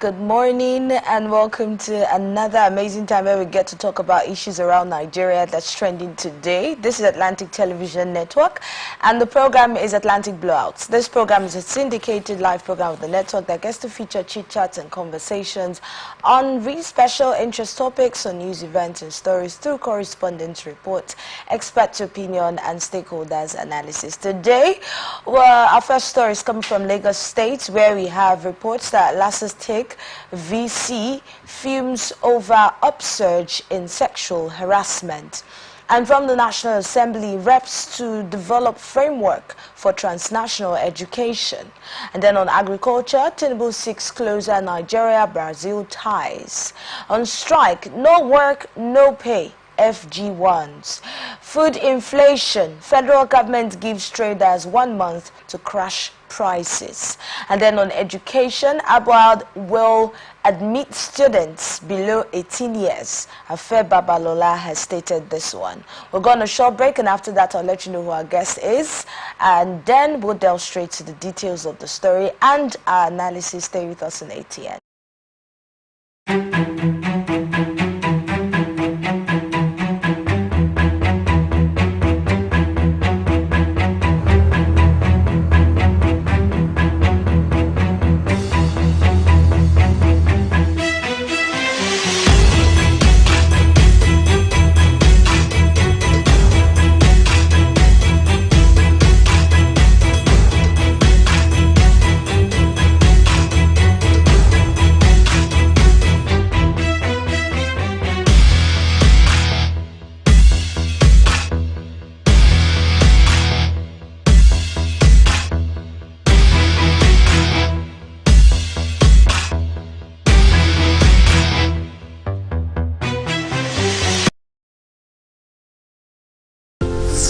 good morning and welcome to another amazing time where we get to talk about issues around Nigeria that's trending today. This is Atlantic Television Network and the program is Atlantic Blowout. This program is a syndicated live program of the network that gets to feature chit-chats and conversations on really special interest topics, on news events and stories through correspondence reports, expert opinion and stakeholders analysis. Today, our first story is coming from Lagos State, where we have reports that Lasses Take VC fumes over upsurge in sexual harassment. And from the National Assembly, reps to develop framework for transnational education. And then on agriculture, Tinubu seeks closer Nigeria-Brazil ties. On strike, no work, no pay. FG1s. Food inflation. Federal government gives traders 1 month to crash prices. And then on education, Abuad will admit students below 18 years. Afe Babalola has stated this one. We're going to a short break, and after that I'll let you know who our guest is, and then we'll delve straight to the details of the story and our analysis. Stay with us on ATN.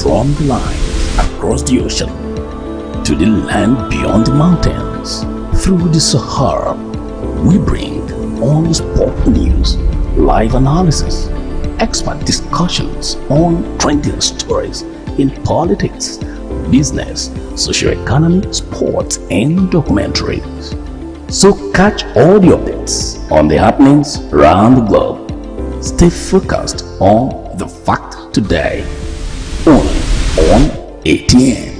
From the line across the ocean to the land beyond the mountains, through the Sahara, we bring on-the-spot news, live analysis, expert discussions on trending stories in politics, business, socio-economy, sports, and documentaries. So catch all the updates on the happenings around the globe. Stay focused on the fact today. Only on ATN.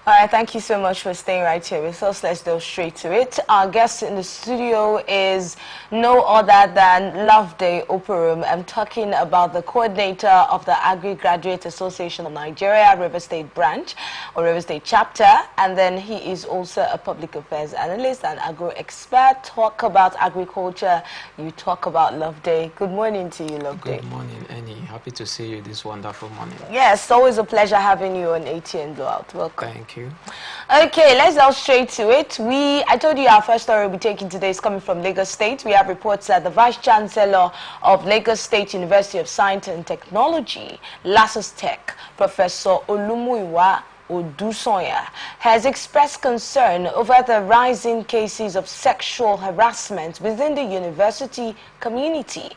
All right, thank you so much for staying right here with us. Let's go straight to it. Our guest in the studio is no other than Loveday Oporum. I'm talking about the coordinator of the Agri-Graduate Association of Nigeria, River State branch or River State chapter, and then he is also a public affairs analyst and agro-expert. Talk about agriculture, you talk about Loveday. Good morning to you, Loveday. Good morning, Annie. Happy to see you this wonderful morning. Yes, always a pleasure having you on ATN Blowout. Welcome. Thank you. Okay, let's go straight to it. I told you our first story we'll be taking today is coming from Lagos State. We have reports that the Vice Chancellor of Lagos State University of Science and Technology, LASUS Tech, Professor Olumuyiwa Odusonya, has expressed concern over the rising cases of sexual harassment within the university community.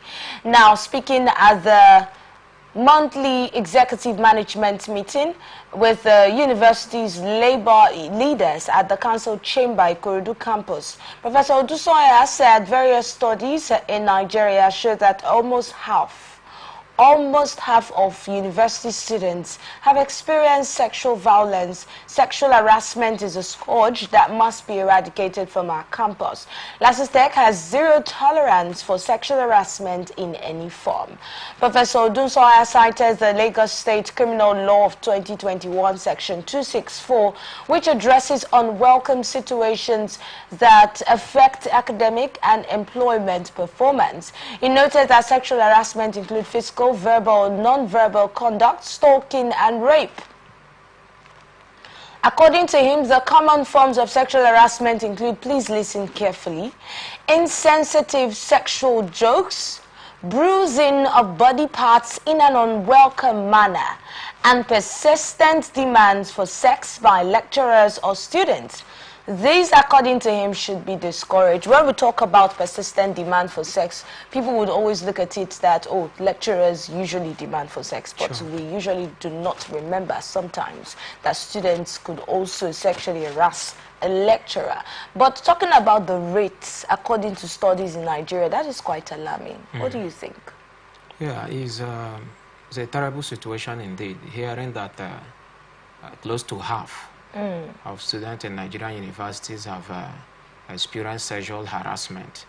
Now, speaking at the monthly executive management meeting with the university's labor leaders at the council chamber Ikorodu campus, Professor Odusonya said various studies in Nigeria show that almost half of university students have experienced sexual violence. Sexual harassment is a scourge that must be eradicated from our campus. LASUS Tech has zero tolerance for sexual harassment in any form. Professor Odusonya cited the Lagos State Criminal Law of 2021, Section 264, which addresses unwelcome situations that affect academic and employment performance. He noted that sexual harassment includes physical, verbal, non-verbal conduct, stalking, and rape. According to him, the common forms of sexual harassment include, please listen carefully, insensitive sexual jokes, bruising of body parts in an unwelcome manner, and persistent demands for sex by lecturers or students. These, according to him, should be discouraged. When we talk about persistent demand for sex, people would always look at it that, oh, lecturers usually demand for sex, but sure, we usually do not remember sometimes that students could also sexually harass a lecturer. But talking about the rates, according to studies in Nigeria, that is quite alarming. What do you think? Yeah, it's a terrible situation indeed. Hearing that close to half of students in Nigerian universities have experienced sexual harassment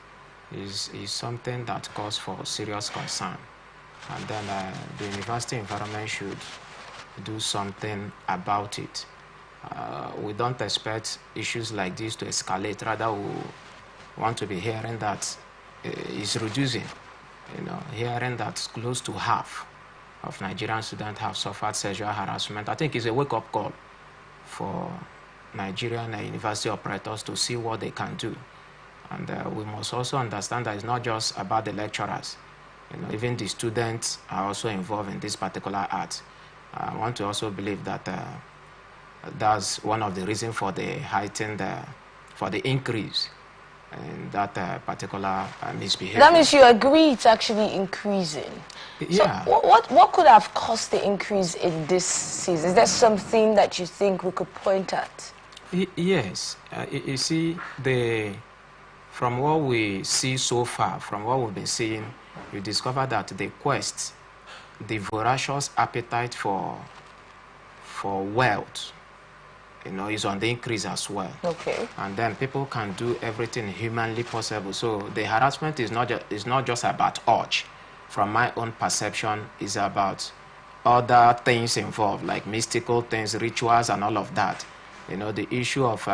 is something that calls for serious concern. And then the university environment should do something about it. We don't expect issues like this to escalate. Rather, we want to be hearing that it's reducing. You know, hearing that close to half of Nigerian students have suffered sexual harassment, I think is a wake-up call for Nigerian university operators to see what they can do. And we must also understand that it's not just about the lecturers. You know, even the students are also involved in this particular act. I want to also believe that that's one of the reasons for the heightened, for the increase in that particular misbehavior. That means you agree it's actually increasing. Yeah. So what could have caused the increase in this season? Is there something that you think we could point at? Yes. You see, from what we see so far, from what we've been seeing, you discover that the voracious appetite for wealth, you know, is on the increase as well. Okay. And then people can do everything humanly possible. So the harassment is not just about urge. From my own perception, is about other things involved, like mystical things, rituals, and all of that. You know, the issue of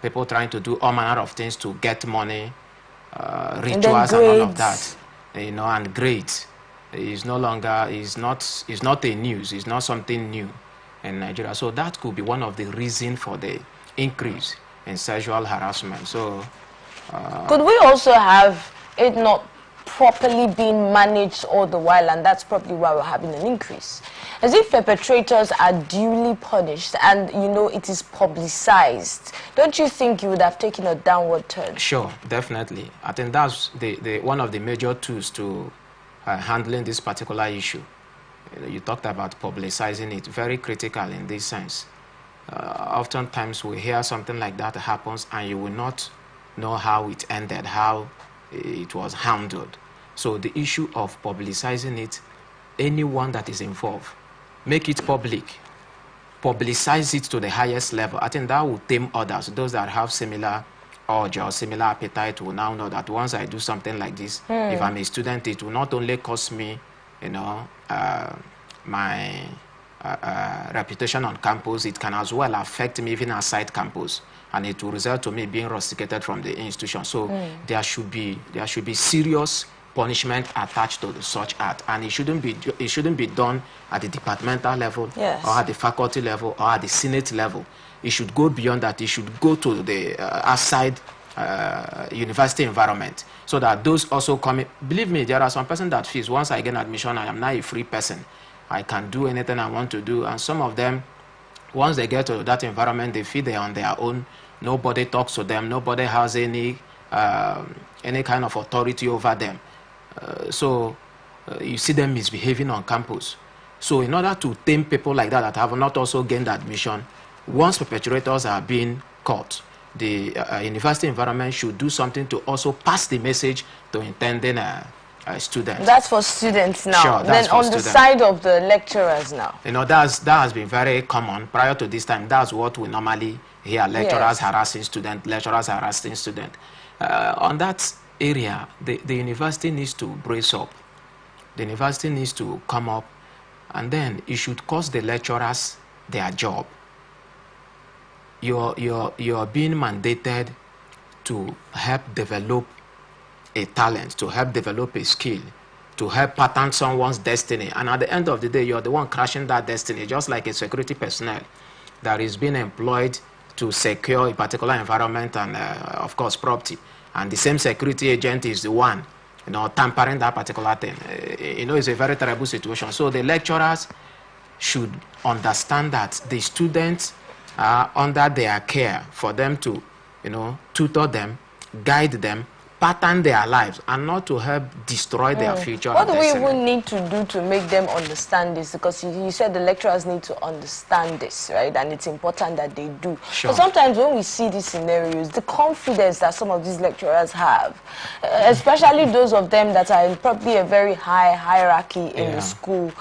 people trying to do all manner of things to get money, rituals, and all of that. You know, and grades is no longer is not a news. It's not something new in Nigeria. So that could be one of the reasons for the increase in sexual harassment. So could we also have it not properly being managed all the while, and that's probably why we're having an increase? As if perpetrators are duly punished and, you know, it is publicized, don't you think you would have taken a downward turn? Sure, definitely. I think that's one of the major tools to handling this particular issue. You talked about publicizing it, very critical in this sense. Oftentimes we hear something like that happens and you will not know how it ended, how it was handled. So the issue of publicizing it, anyone that is involved, make it public. publicize it to the highest level, I think that will tame others. Those that have similar urge or similar appetite will now know that once I do something like this, if I'm a student, it will not only cost me, you know, my reputation on campus, it can as well affect me even outside campus, and it will result to me being rusticated from the institution. So there should be serious punishment attached to such act, and it shouldn't be done at the departmental level, yes, or at the faculty level, or at the senate level. It should go beyond that. It should go to the outside university environment, so that those also come in. Believe me, there are some person that feels once I gain admission, I am now a free person. I can do anything I want to do. And some of them, once they get to that environment, they feel they're on their own. Nobody talks to them. Nobody has any kind of authority over them. So you see them misbehaving on campus. So in order to tame people like that have not also gained admission, once perpetrators are being caught, the university environment should do something to also pass the message to intending students. That's for students now. Sure, then on the side of the lecturers now. You know, that has been very common. Prior to this time, that's what we normally hear, lecturers harassing students, lecturers harassing students. On that area, the university needs to brace up. The university needs to come up, and then it should cost the lecturers their job. You're being mandated to help develop a talent, to help develop a skill, to help pattern someone's destiny. And at the end of the day, you're the one crashing that destiny, just like a security personnel that is being employed to secure a particular environment and, of course, property. And the same security agent is the one, you know, tampering that particular thing. You know, it's a very terrible situation. So the lecturers should understand that the students are under their care for them to, you know, tutor them, guide them, pattern their lives, and not to help destroy their future. What do we even need to do to make them understand this? Because you said the lecturers need to understand this, right? And it's important that they do. Sure. But sometimes when we see these scenarios, the confidence that some of these lecturers have, especially those of them that are in probably a very high hierarchy in the school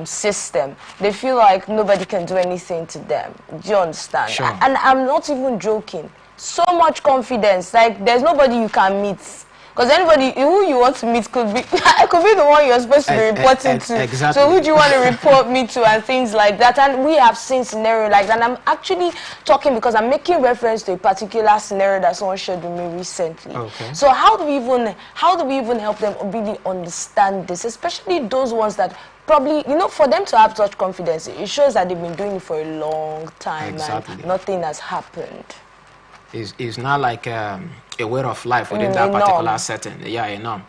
system, they feel like nobody can do anything to them. Do you understand? Sure. And I'm not even joking. So much confidence, like there's nobody you can meet, because anybody who you want to meet could be the one you're supposed to be reporting to. Exactly. So who do you want to report me to and things like that? And we have seen scenario like that. And I'm actually talking because I'm making reference to a particular scenario that someone shared with me recently. Okay. So how do we even help them really understand this, especially those ones that probably, you know, for them to have such confidence, it shows that they've been doing it for a long time. Exactly. And nothing has happened. Is not like a way of life within that particular setting. Yeah, a norm.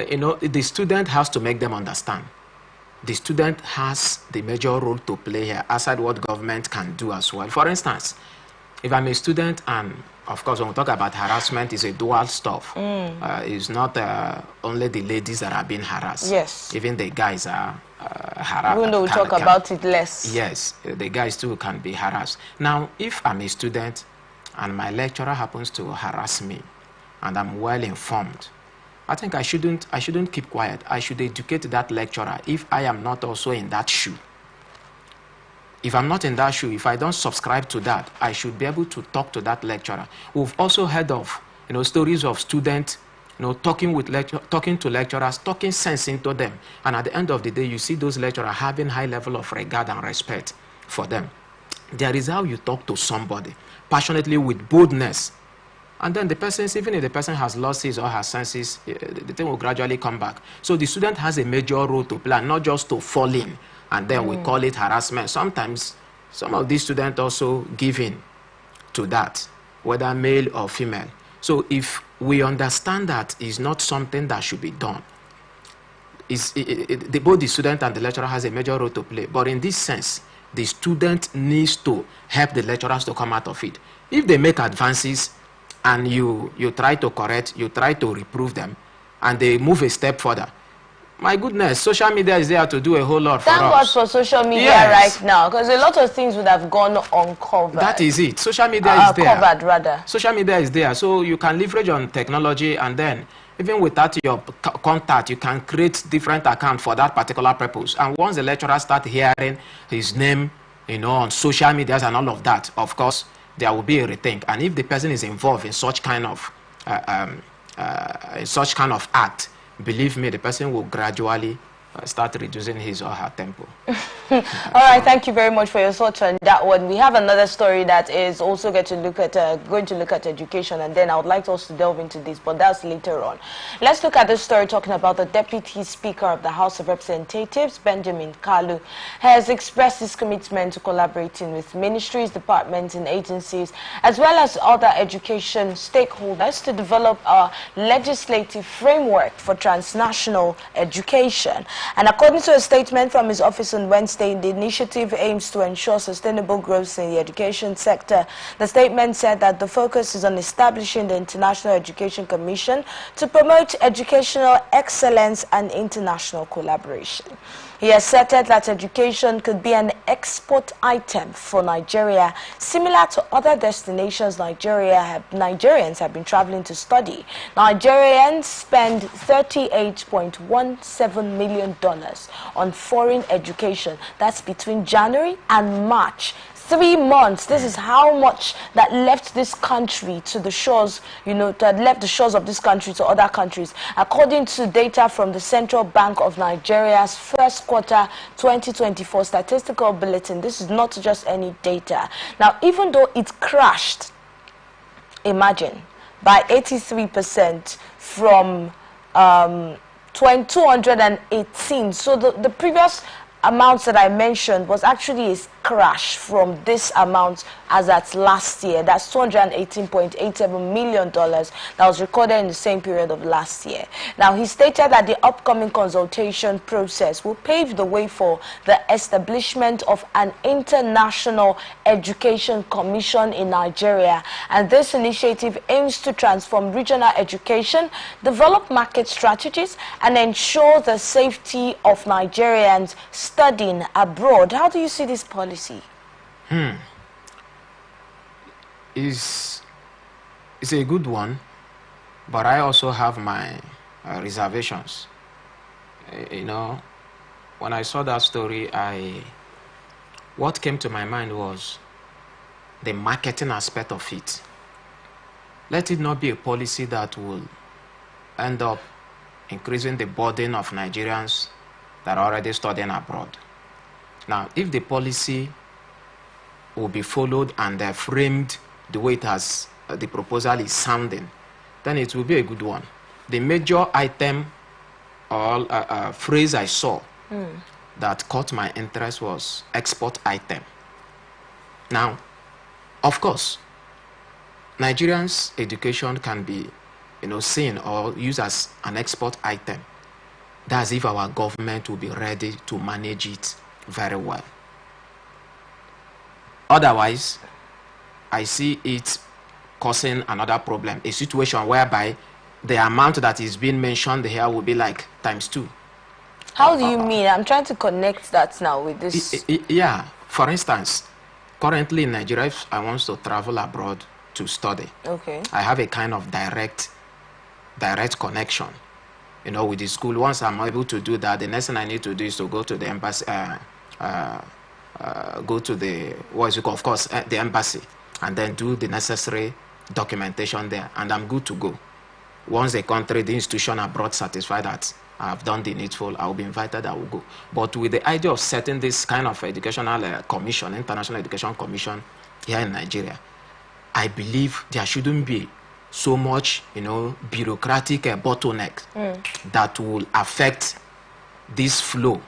You know, the student has to make them understand. The student has the major role to play here, aside what government can do as well. For instance, if I'm a student, and of course when we talk about harassment, it's a dual stuff. It's not only the ladies that are being harassed. Yes. Even the guys are harassed. Even though we talk about it less. Yes, the guys too can be harassed. Now, if I'm a student and my lecturer happens to harass me, and I'm well informed, I think I shouldn't keep quiet. I should educate that lecturer if I am not also in that shoe. If I'm not in that shoe, if I don't subscribe to that, I should be able to talk to that lecturer. We've also heard of, you know, stories of students, you know, talking to lecturers, talking sense into them, and at the end of the day, you see those lecturers having high level of regard and respect for them. There is how you talk to somebody passionately with boldness, and then the person, even if the person has lost his or her senses, the thing will gradually come back. So the student has a major role to play, not just to fall in, and then we call it harassment. Sometimes some of these students also give in to that, whether male or female. So if we understand that is not something that should be done, both the student and the lecturer has a major role to play. But in this sense, the student needs to help the lecturers to come out of it. If they make advances and you try to correct, you try to reprove them, and they move a step further, my goodness, social media is there to do a whole lot for us. Thank God for social media right now, because a lot of things would have gone uncovered. That is it. Social media is there. Covered, rather. Social media is there, so you can leverage on technology, and then even without your contact, you can create different accounts for that particular purpose. And once the lecturer starts hearing his name, on social medias and all of that, of course, there will be a rethink. And if the person is involved in such kind of act, believe me, the person will gradually start reducing his or her tempo. All right, thank you very much for your thoughts on that one. We have another story that is also going to look at education, and then I would like us to delve into this, but that's later on. Let's look at this story talking about the Deputy Speaker of the House of Representatives, Benjamin Kalu, has expressed his commitment to collaborating with ministries, departments, and agencies, as well as other education stakeholders to develop a legislative framework for transnational education. And according to a statement from his office on Wednesday, the initiative aims to ensure sustainable growth in the education sector. The statement said that the focus is on establishing the International Education Commission to promote educational excellence and international collaboration. He asserted that education could be an export item for Nigeria, similar to other destinations Nigerians have been traveling to study. Nigerians spend $38.17 million on foreign education. That's between January and March. 3 months. This is how much that left this country to the shores, that left the shores of this country to other countries. According to data from the Central Bank of Nigeria's first quarter 2024 statistical bulletin, this is not just any data. Now, even though it crashed, imagine, by 83% from 218. So the previous amounts that I mentioned was actually a crash from this amount as at last year. That's $218.87 million that was recorded in the same period of last year. Now, he stated that the upcoming consultation process will pave the way for the establishment of an International Education Commission in Nigeria. And this initiative aims to transform regional education, develop market strategies, and ensure the safety of Nigerians studying abroad. How do you see this policy? It's a good one, but I also have my reservations. When I saw that story, what came to my mind was the marketing aspect of it. Let it not be a policy that will end up increasing the burden of Nigerians that are already studying abroad. Now, if the policy will be followed and framed the way it has, the proposal is sounding, then it will be a good one. The major item or phrase I saw that caught my interest was export item. Now, of course, Nigerians' education can be, seen or used as an export item. That's if our government will be ready to manage it very well. Otherwise, I see it causing another problem, a situation whereby the amount that is being mentioned here will be like ×2. How do you mean? I'm trying to connect that now with this. Yeah, for instance, currently in Nigeria, if I want to travel abroad to study, okay, I have a kind of direct connection, with the school. Once I'm able to do that, the next thing I need to do is to go to the embassy, go to the, of course, the embassy, and then do the necessary documentation there, and I'm good to go. Once the country, the institution abroad satisfied that I've done the needful, I will be invited, I will go. But with the idea of setting this kind of educational commission, International Education Commission here in Nigeria, I believe there shouldn't be so much, bureaucratic bottleneck that will affect this flow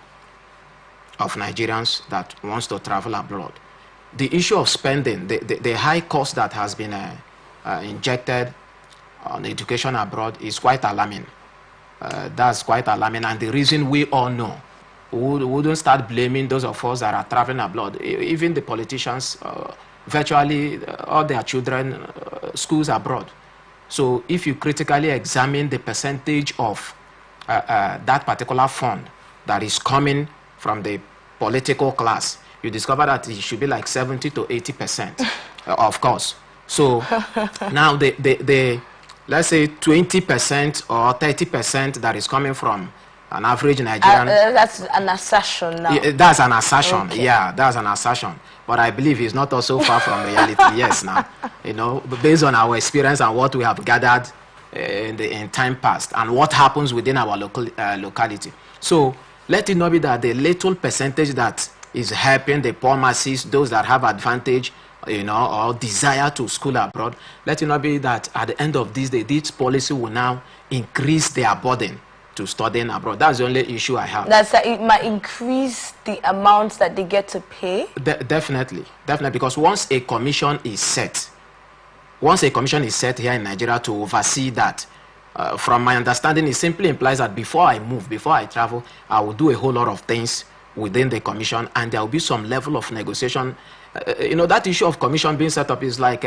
of Nigerians that wants to travel abroad. The issue of spending, the high cost that has been injected on education abroad is quite alarming. That's quite alarming, and the reason we all know. We wouldn't start blaming those of us that are traveling abroad. Even the politicians, virtually all their children, schools abroad. So if you critically examine the percentage of that particular fund that is coming from the political class, you discover that it should be like 70 to 80%, of course. So now the let's say 20% or 30% that is coming from An average Nigerian... that's an assertion now. Yeah, that's an assertion, okay. Yeah, that's an assertion. But I believe it's not also far from reality, yes, now. You know, based on our experience and what we have gathered in time past and what happens within our locality. So, let it not be that the little percentage that is helping the poor masses, those that have advantage, you know, or desire to school abroad, let it not be that at the end of this day, this policy will now increase their burden to studying abroad. That's the only issue I have. That's that it might increase the amounts that they get to pay? Definitely, because once a commission is set here in Nigeria to oversee that, from my understanding, it simply implies that before I move, before I travel, I will do a whole lot of things within the commission, and there will be some level of negotiation. You know, that issue of commission being set up is like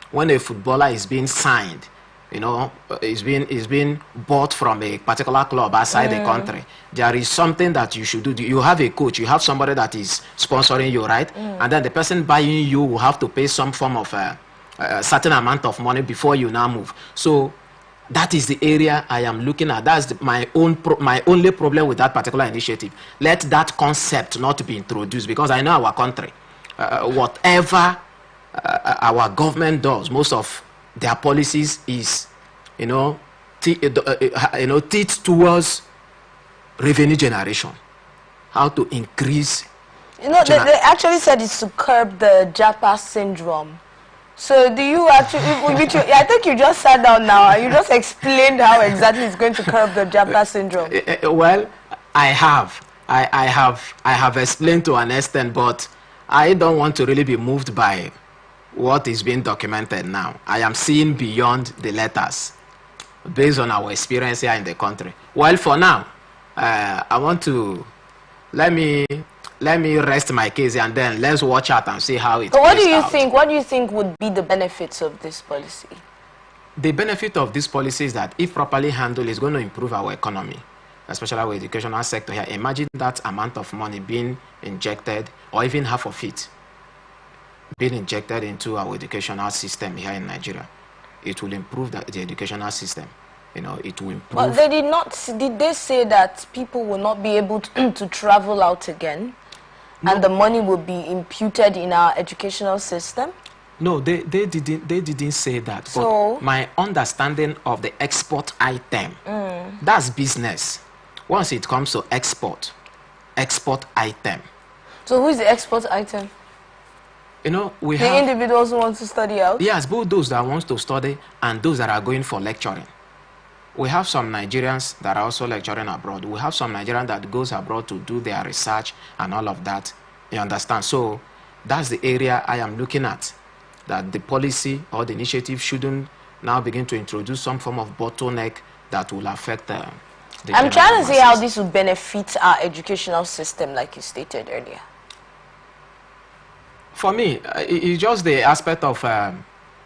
when a footballer is being signed, you know, is being bought from a particular club outside the country. There is something that you should do. You have a coach, you have somebody that is sponsoring you, right? And then the person buying you will have to pay some form of a certain amount of money before you now move. So that is the area I am looking at. That's my only problem with that particular initiative. Let that concept not be introduced, because I know our country, whatever our government does, most of their policies is, you know, teeth towards revenue generation. How to increase. You know, they actually said it's to curb the Japa syndrome. So do you actually, I think you just sat down now, you just explained how exactly it's going to curb the Japa syndrome. Well, I have explained to an extent, but I don't want to really be moved by what is being documented now. I am seeing beyond the letters based on our experience here in the country. Well, for now, I want to let me rest my case, and then let's watch out and see how it plays out. What do you think would be the benefits of this policy? The benefit of this policy is that if properly handled, it's going to improve our economy, especially our educational sector here. Imagine that amount of money being injected, or even half of it being injected into our educational system here in Nigeria. It will improve the educational system. You know, it will improve. But they did they say that people will not be able to travel out again? No. And the money will be imputed in our educational system? No, they didn't say that. So, but my understanding of the export item, that's business. Once it comes to export item. So who is the export item? You know, we the have individuals who want to study out? Yes, both those that want to study and those that are going for lecturing. We have some Nigerians that are also lecturing abroad. We have some Nigerians that goes abroad to do their research and all of that. You understand? So that's the area I am looking at, that the policy or the initiative shouldn't now begin to introduce some form of bottleneck that will affect the I'm trying to see how this will benefit our educational system, like you stated earlier. For me, it's just the aspect of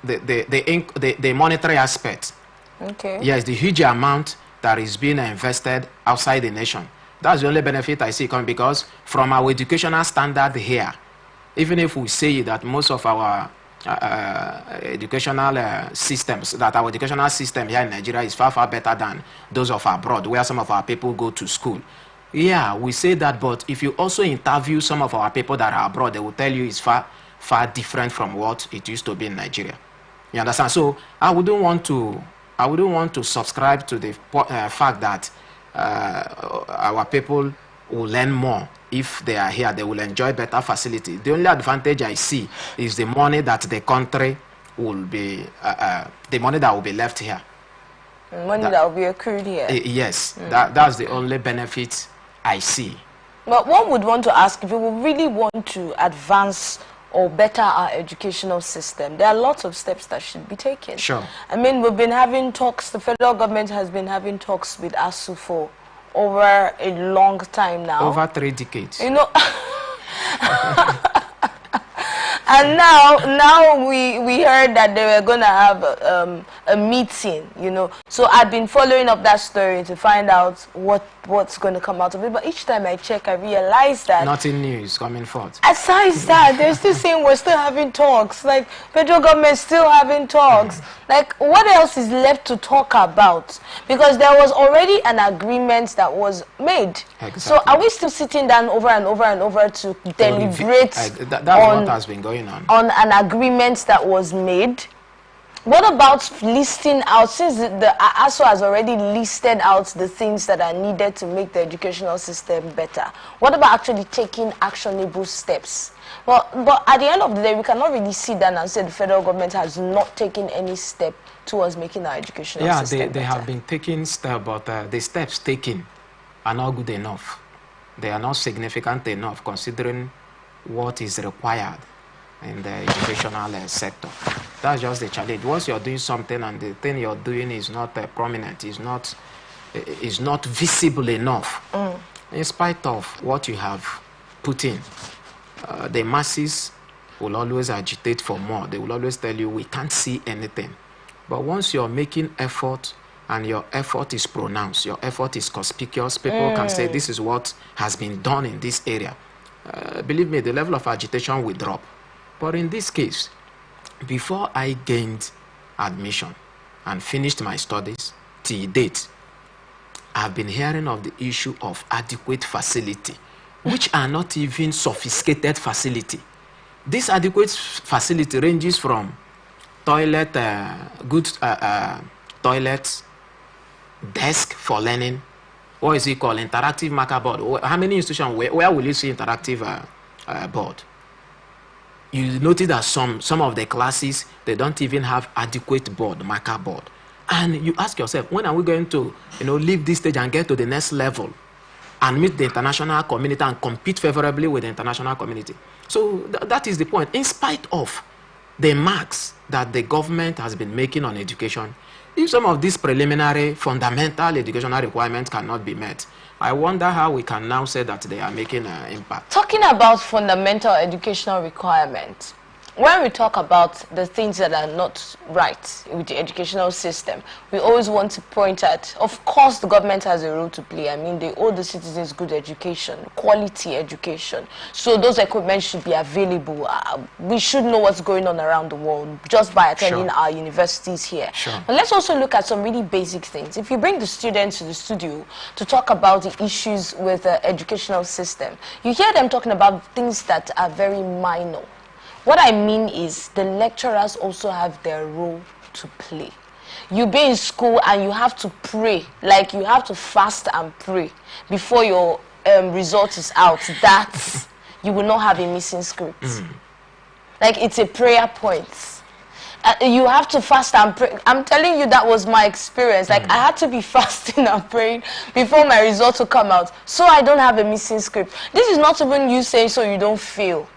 the monetary aspect. Okay. Yes, the huge amount that is being invested outside the nation. That's the only benefit I see coming, because from our educational standard here, even if we say that most of our educational systems, that our educational system here in Nigeria is far, far better than those of abroad, where some of our people go to school. Yeah, we say that, but if you also interview some of our people that are abroad, they will tell you it's far, far different from what it used to be in Nigeria. You understand? So I wouldn't want to subscribe to the fact that our people will learn more. If they are here, they will enjoy better facilities. The only advantage I see is the money that the country will be, the money that will be left here. Money that will be accrued here. Yes, that's the only benefit I see. But one would want to ask, if we really want to advance or better our educational system, there are lots of steps that should be taken. Sure. I mean, we've been having talks, the federal government has been having talks with ASU for over a long time now. Over 3 decades. You know, And now we heard that they were going to have a meeting, you know. So I've been following up that story to find out what's going to come out of it. But each time I check, I realize that nothing new is coming forth. Aside that, they're still saying we're still having talks. Like, federal government still having talks. Like, what else is left to talk about? Because there was already an agreement that was made. Exactly. So are we still sitting down over and over and over to deliberate that's what has been going on an agreement that was made? What about listing out, since the ASO has already listed out the things that are needed to make the educational system better? What about actually taking actionable steps? Well, but at the end of the day, we cannot really sit down and say the federal government has not taken any step towards making our educational system better. They have been taking steps, but the steps taken are not good enough. They are not significant enough considering what is required in the educational sector. That's just the challenge. Once you're doing something and the thing you're doing is not prominent, is not visible enough, in spite of what you have put in, the masses will always agitate for more. They will always tell you, we can't see anything. But once you're making effort and your effort is pronounced, your effort is conspicuous, people can say this is what has been done in this area. Believe me, the level of agitation will drop. But in this case, before I gained admission and finished my studies till date, I've been hearing of the issue of adequate facility, which are not even sophisticated facility. This adequate facility ranges from toilet, good toilets, desk for learning, what is it called, interactive marker board. How many institutions, where will you see interactive board? You notice that some of the classes, they don't even have adequate board, marker board. And you ask yourself, when are we going to, leave this stage and get to the next level and meet the international community and compete favorably with the international community? So that is the point. In spite of the marks that the government has been making on education, if some of these preliminary fundamental educational requirements cannot be met, I wonder how we can now say that they are making an impact. Talking about fundamental educational requirements, when we talk about the things that are not right with the educational system, we always want to point at, of course, the government has a role to play. I mean, they owe the citizens good education, quality education. So those equipment should be available. We should know what's going on around the world just by attending our universities here. But let's also look at some really basic things. If you bring the students to the studio to talk about the issues with the educational system, you hear them talking about things that are very minor. What I mean is the lecturers also have their role to play. You be in school and you have to pray, like you have to fast and pray before your result is out, that you will not have a missing script. Like, it's a prayer point. You have to fast and pray. I'm telling you, that was my experience. Like, I had to be fasting and praying before my result would come out, so I don't have a missing script. This is not even you saying so you don't fail.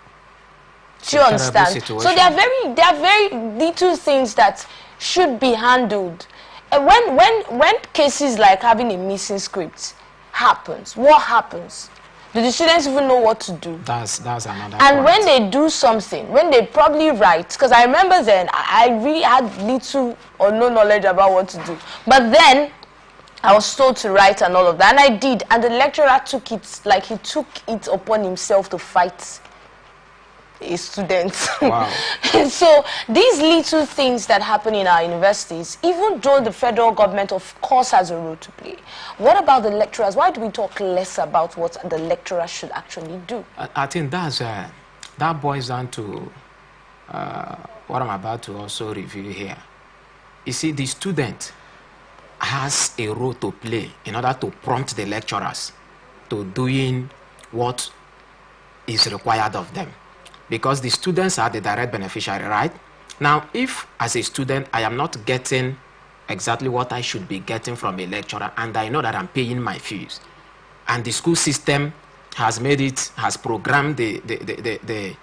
Do you understand? So there are very little things that should be handled. And when cases like having a missing script happens, what happens? Do the students even know what to do? That's another And point. when they do something, when they probably write, because I remember then I really had little or no knowledge about what to do. But then I was told to write and all of that, and I did. And the lecturer took it, like he took it upon himself to fight a student. Wow. So these little things that happen in our universities, even though the federal government of course has a role to play, what about the lecturers? Why do we talk less about what the lecturers should actually do? I think that boils down to what I'm about to also review here. You see, the student has a role to play in order to prompt the lecturers to doing what is required of them. Because the students are the direct beneficiary, right? Now, if as a student I am not getting exactly what I should be getting from a lecturer, and I know that I'm paying my fees, and the school system has programmed the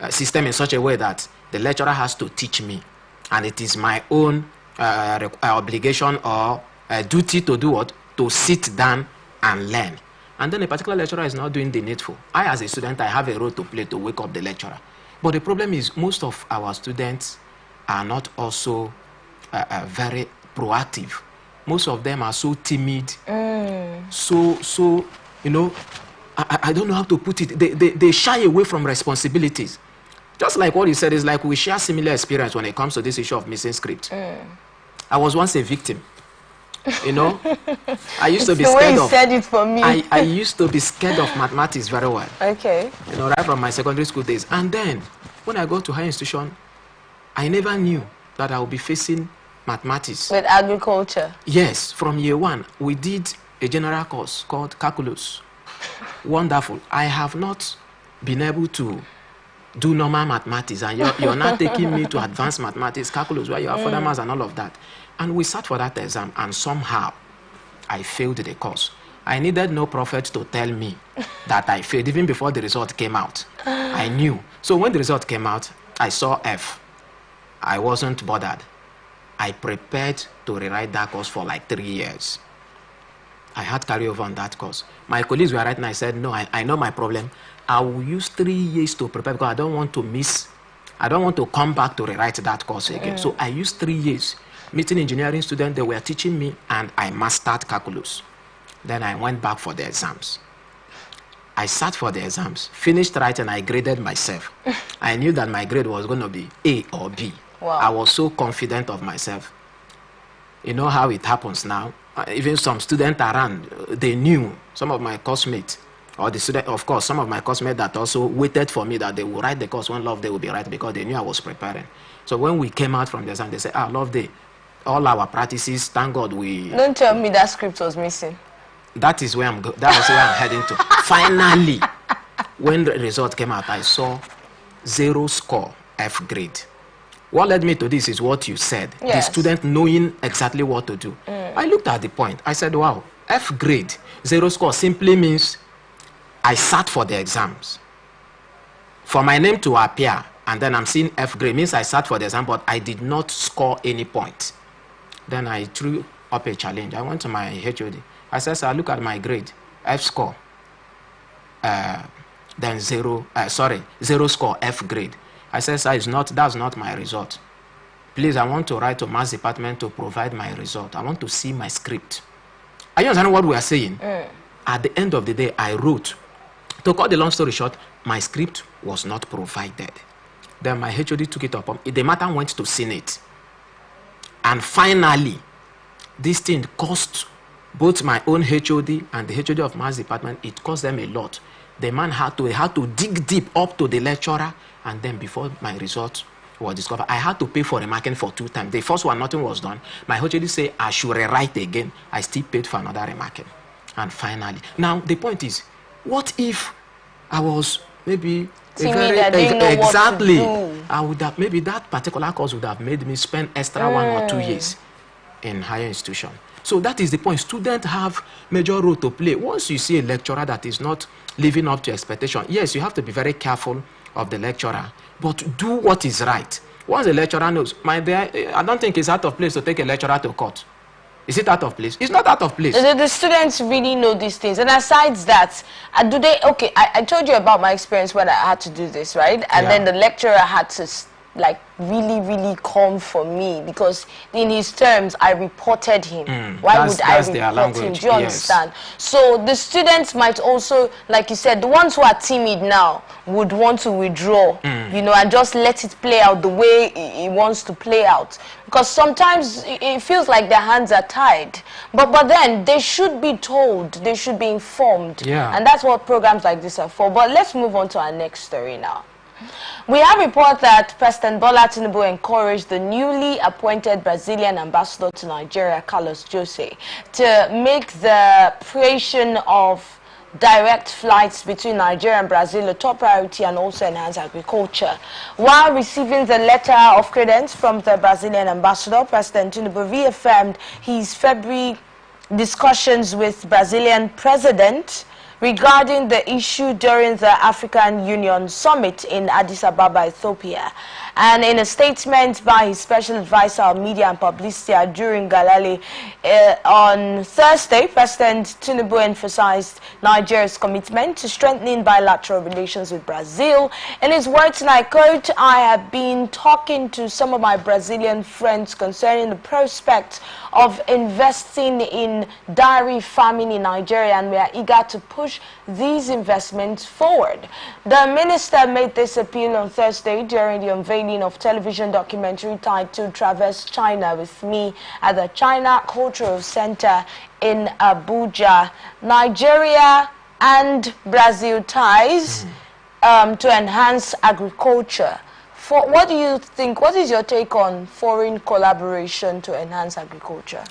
system in such a way that the lecturer has to teach me, and it is my own obligation or duty to do what? To sit down and learn. And then a particular lecturer is not doing the needful. I, as a student, I have a role to play to wake up the lecturer. But the problem is most of our students are not also very proactive. Most of them are so timid, so you know, I don't know how to put it. They shy away from responsibilities. Just like what you said, is like we share similar experience when it comes to this issue of missing script. I was once a victim. You know, I used to be scared of. Said it for me. I used to be scared of mathematics very well. Okay. You know, right from my secondary school days. And then, when I got to higher institution, I never knew that I would be facing mathematics. With agriculture? Yes, from year one, we did a general course called calculus. Wonderful. I have not been able to do normal mathematics, and you're not taking me to advanced mathematics, calculus, where you have further maths and all of that. And we sat for that exam, and somehow I failed the course. I needed no prophet to tell me that I failed, even before the result came out. I knew. So when the result came out, I saw F. I wasn't bothered. I prepared to rewrite that course for like 3 years. I had carryover on that course. My colleagues were writing, I said, no, I know my problem. I will use 3 years to prepare because I don't want to miss. I don't want to come back to rewrite that course again. So I used 3 years. Meeting engineering students, they were teaching me, and I mastered calculus. Then I went back for the exams. I sat for the exams, finished writing, I graded myself. I knew that my grade was going to be A or B. Wow. I was so confident of myself. You know how it happens now? Even some students around, they knew, some of my classmates, or the student, of course, some of my classmates that also waited for me that they would write the course when Love Day would be right, because they knew I was preparing. So when we came out from the exam, they said, Love Day, all our practices, thank God we... Don't tell me that script was missing. That is where I'm heading to. Finally, when the result came out, I saw 0 score, F grade. What led me to this is what you said. Yes. The student knowing exactly what to do. I looked at the point. I said, wow, F grade, 0 score simply means I sat for the exams. For my name to appear, and then I'm seeing F grade, means I sat for the exam, but I did not score any point. Then I threw up a challenge. I went to my HOD. I said, sir, look at my grade, F score. Then 0 score, F grade. I said, sir, that's not my result. Please, I want to write to Maths department to provide my result. I want to see my script. Are you understanding what we are saying? At the end of the day, I wrote. To cut the long story short, my script was not provided. Then my HOD took it up. The matter went to Senate. And finally, this thing cost both my own HOD and the HOD of Maths department, it cost them a lot. The man had to dig deep up to the lecturer, and then before my result was discovered, I had to pay for remarking for 2 times. The first one, nothing was done. My HOD said I should rewrite again. I still paid for another remarking. And finally, now the point is, what if I was maybe exactly, I would have, maybe that particular course would have made me spend extra 1 or 2 years in higher institution. So that is the point. Students have major role to play. Once you see a lecturer that is not living up to expectation, yes, you have to be very careful of the lecturer, but do what is right. Once the lecturer knows, my dear, I don't think it's out of place to take a lecturer to court. Is it out of place? It's not out of place. The students really know these things. And aside that, do they, okay, I told you about my experience when I had to do this, right? And then the lecturer had to like really come for me, because in his terms I reported him. Why would I report him? Do you understand? So the students might also, like you said, the ones who are timid now would want to withdraw, you know, and just let it play out the way it wants to play out, because sometimes it feels like their hands are tied, but then they should be told, they should be informed, and that's what programs like this are for. But let's move on to our next story now. We have report that President Bola Tinubu encouraged the newly appointed Brazilian ambassador to Nigeria, Carlos Jose, to make the creation of direct flights between Nigeria and Brazil a top priority, and also enhance agriculture. While receiving the letter of credence from the Brazilian ambassador, President Tinubu reaffirmed his February discussions with Brazilian President regarding the issue during the African Union Summit in Addis Ababa, Ethiopia. And in a statement by his special advisor on media and publicity during Galali on Thursday, President Tinubu emphasized Nigeria's commitment to strengthening bilateral relations with Brazil. In his words, and I quote, "I have been talking to some of my Brazilian friends concerning the prospect of investing in dairy farming in Nigeria, and we are eager to push these investments forward." The minister made this appeal on Thursday during the unveiling of television documentary titled Traverse China with Me at the China Cultural Center in Abuja. Nigeria and Brazil ties to enhance agriculture. What do you think? What is your take on foreign collaboration to enhance agriculture?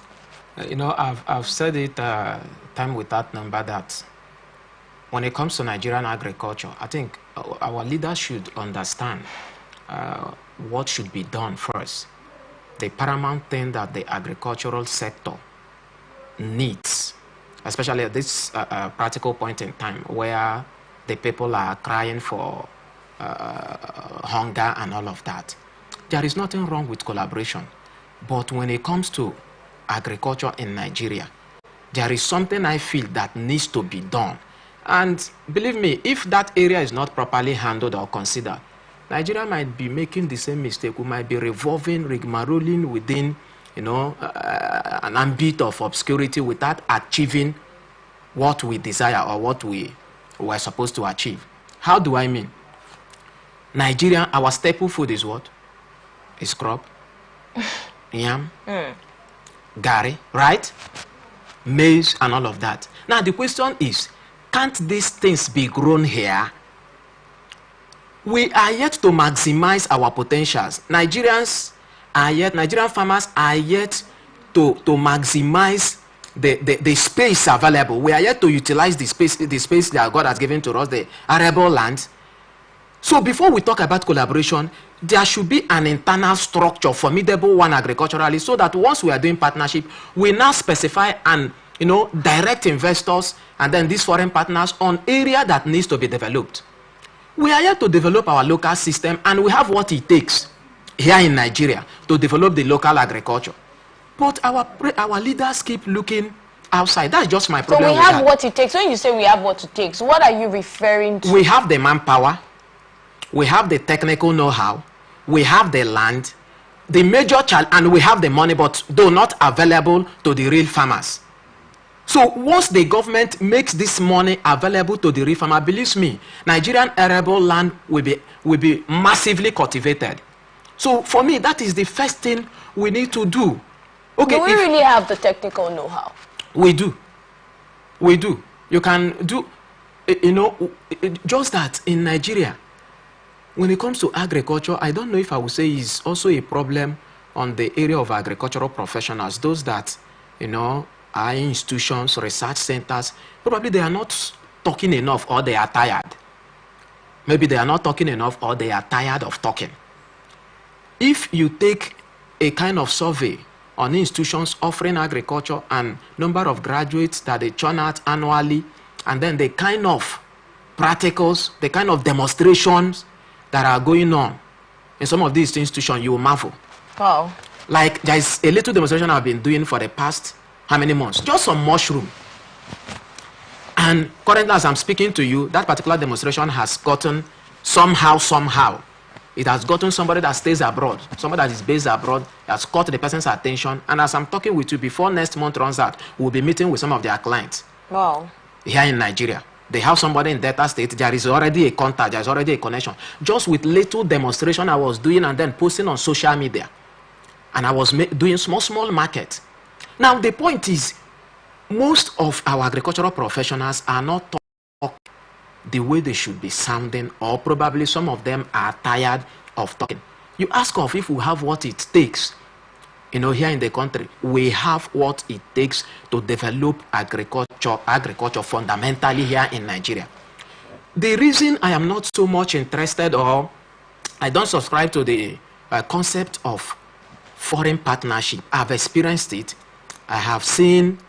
You know, I've said it time without number that when it comes to Nigerian agriculture, I think our leaders should understand what should be done first. The paramount thing that the agricultural sector needs, especially at this practical point in time where the people are crying for hunger and all of that. There is nothing wrong with collaboration. But when it comes to agriculture in Nigeria, there is something I feel that needs to be done. And believe me, if that area is not properly handled or considered, Nigeria might be making the same mistake. We might be revolving, rigmaroling within, you know, an ambit of obscurity without achieving what we desire or what we were supposed to achieve. How do I mean? Nigeria, our staple food is what? Is crop, yam, gari, right? Maize and all of that. Now the question is, can't these things be grown here? We are yet to maximize our potentials. Nigerian farmers are yet to maximize the space available. We are yet to utilize the space that God has given to us, the arable land. So before we talk about collaboration, there should be an internal structure, formidable one agriculturally, so that once we are doing partnership, we now specify and, you know, direct investors and then these foreign partners on area that needs to be developed. We are here to develop our local system, and we have what it takes here in Nigeria to develop the local agriculture. But our leaders keep looking outside. That's just my problem. So we have what it takes. When you say we have what it takes, what are you referring to? We have the manpower. We have the technical know-how, we have the land, the major challenge, and we have the money, but though not available to the real farmers. So once the government makes this money available to the real farmer, believe me, Nigerian arable land will be massively cultivated. So for me, that is the first thing we need to do. Okay, do we really have the technical know-how? We do. We do. You can do, you know, just that in Nigeria, when it comes to agriculture, I don't know if I would say is also a problem on the area of agricultural professionals. Those that, you know, are institutions, research centers, probably they are not talking enough or they are tired. Maybe they are not talking enough or they are tired of talking. If you take a kind of survey on institutions offering agriculture and number of graduates that they churn out annually, and then the kind of practicals, the kind of demonstrations that are going on in some of these institutions, you will marvel. Wow. Like there is a little demonstration I've been doing for the past how many months? Just some mushroom. And currently as I'm speaking to you, that particular demonstration has gotten somehow, it has gotten somebody that stays abroad, somebody that is based abroad, has caught the person's attention. And as I'm talking with you, before next month runs out, we'll be meeting with some of their clients. Wow. Here in Nigeria. They have somebody in Delta State, there is already a contact, there is already a connection. Just with little demonstration I was doing and then posting on social media. And I was doing small market. Now the point is, most of our agricultural professionals are not talking the way they should be sounding, or probably some of them are tired of talking. You ask of if we have what it takes. You know, here in the country, we have what it takes to develop agriculture fundamentally here in Nigeria. The reason I am not so much interested, or I don't subscribe to the concept of foreign partnership, I've experienced it. I have seen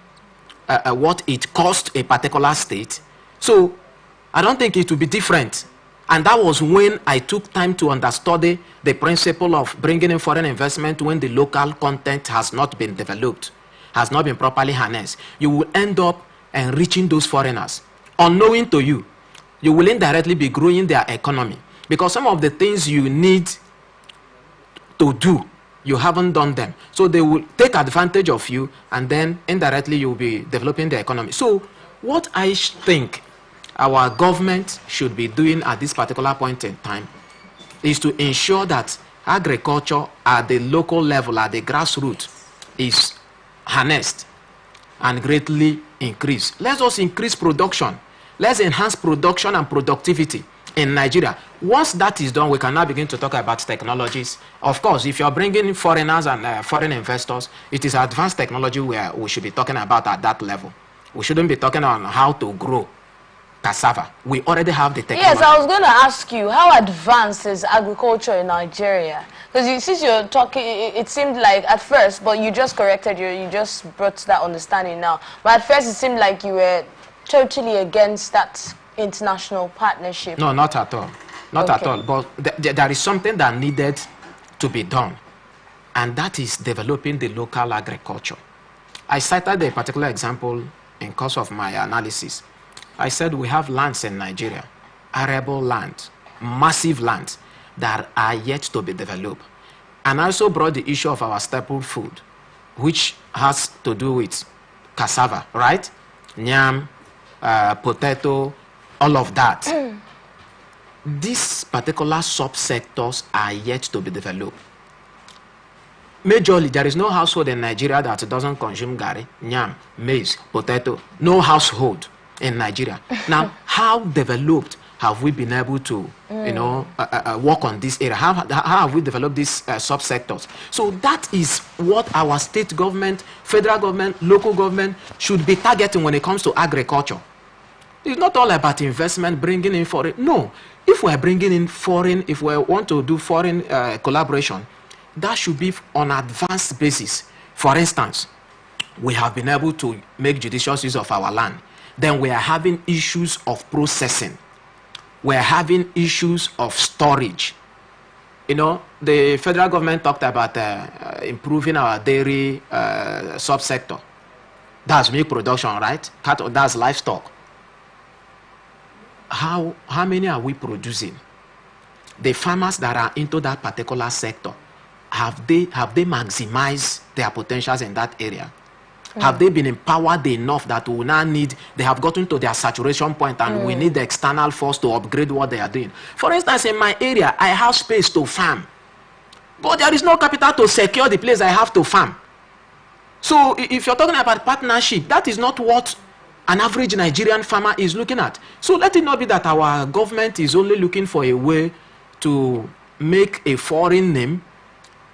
what it cost a particular state So I don't think it will be different. And that was when I took time to understudy the principle of bringing in foreign investment when the local content has not been developed, has not been properly harnessed. You will end up enriching those foreigners. Unknowing to you, you will indirectly be growing their economy. Because some of the things you need to do, you haven't done them. So they will take advantage of you, and then indirectly you'll be developing the economy. So what I think our government should be doing at this particular point in time is to ensure that agriculture at the local level, at the grassroots, is harnessed and greatly increased. Let's also increase production. Let's enhance production and productivity in Nigeria. Once that is done, we can now begin to talk about technologies. Of course, if you're bringing in foreigners and foreign investors, it is advanced technology where we should be talking about at that level. We shouldn't be talking on how to grow cassava. We already have the technology. Yes, I was going to ask you, how advanced is agriculture in Nigeria? Because since you're talking, it seemed like at first, but you just corrected, you just brought that understanding now. But at first it seemed like you were totally against that international partnership. No, not at all. Not at all. But there is something that needed to be done, and that is developing the local agriculture. I cited a particular example in course of my analysis. I said we have lands in Nigeria, arable land, massive lands that are yet to be developed. And I also brought the issue of our staple food, which has to do with cassava, right? Yam, potato, all of that. These particular subsectors are yet to be developed. Majorly, there is no household in Nigeria that doesn't consume gari, yam, maize, potato. No household in Nigeria. Now, how developed have we been able to, work on this area? How have we developed these subsectors? So that is what our state government, federal government, local government should be targeting when it comes to agriculture. It's not all about investment, bringing in foreign. No, if we're bringing in foreign, if we want to do foreign collaboration, that should be on an advanced basis. For instance, we have been able to make judicious use of our land. Then we are having issues of processing. We are having issues of storage. You know, the federal government talked about improving our dairy subsector. That's milk production, right? Cattle, that's livestock. How many are we producing? The farmers that are into that particular sector, have they maximized their potentials in that area? Have they been empowered enough that we now need, they have gotten to their saturation point and we need the external force to upgrade what they are doing? For instance, in my area, I have space to farm, but there is no capital to secure the place I have to farm. So if you're talking about partnership, that is not what an average Nigerian farmer is looking at. So let it not be that our government is only looking for a way to make a foreign name,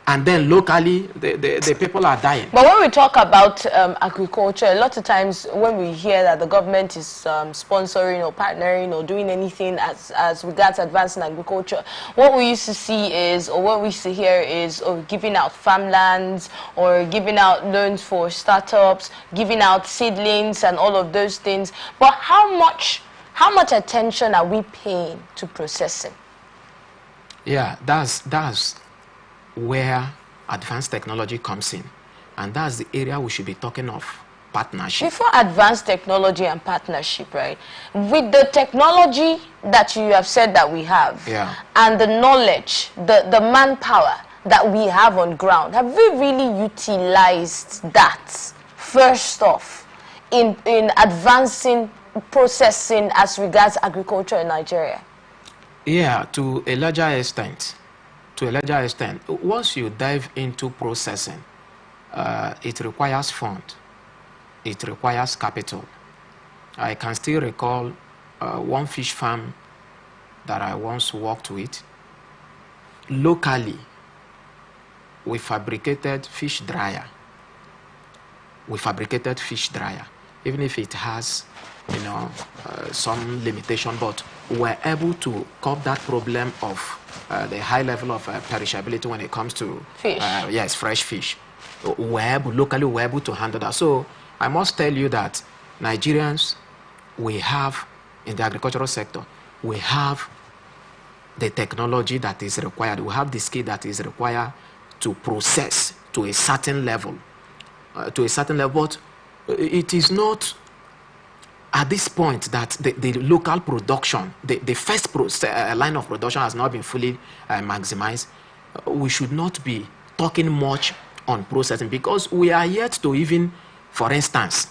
and then locally the people are dying. But when we talk about agriculture, a lot of times when we hear that the government is sponsoring or partnering or doing anything as regards advancing agriculture, what we used to see is, or what we used to hear is, giving out farmlands or giving out loans for startups, giving out seedlings and all of those things. But how much attention are we paying to processing? Yeah, that's where advanced technology comes in, and that's the area we should be talking of partnership. Before advanced technology and partnership, right, with the technology that you have said that we have, and the knowledge, the manpower that we have on ground, have we really utilized that first off in advancing processing as regards agriculture in Nigeria? Yeah, to a larger extent. To a larger extent, once you dive into processing, it requires fund, it requires capital. I can still recall one fish farm that I once worked with. Locally, we fabricated fish dryer. Even if it has, some limitation, but we're able to curb that problem of the high level of perishability when it comes to fish. Fresh fish. Locally, we're able to handle that. So I must tell you that Nigerians, we have in the agricultural sector, we have the technology that is required. We have the skill that is required to process to a certain level. But it is not at this point that the local production, the first line of production has not been fully maximized. We should not be talking much on processing, because we are yet to even, for instance,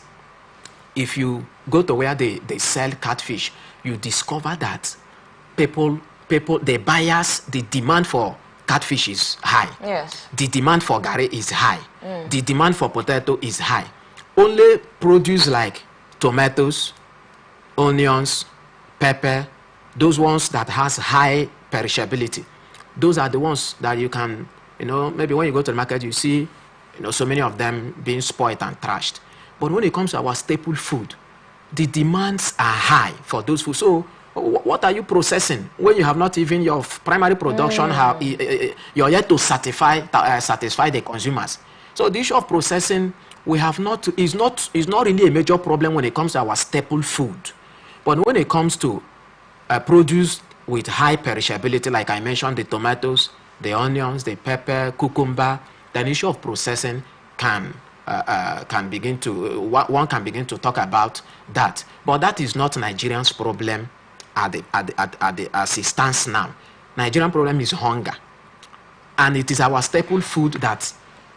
if you go to where they sell catfish, you discover that the buyers, the demand for catfish is high. Yes. The demand for gari is high. The demand for potato is high. Only produce like tomatoes, onions, pepper, those ones that has high perishability, those are the ones that you can, maybe when you go to the market, you see, so many of them being spoiled and trashed. But when it comes to our staple food, the demands are high for those foods. So what are you processing when you have not even your primary production? You're yet to satisfy the consumers. So the issue of processing, is not really a major problem when it comes to our staple food. But when it comes to produce with high perishability, like I mentioned, the tomatoes, the onions, the pepper, cucumber, the issue of processing can begin to, one can begin to talk about that. But that is not Nigerians' problem as it stands now. Nigerian problem is hunger. And it is our staple food that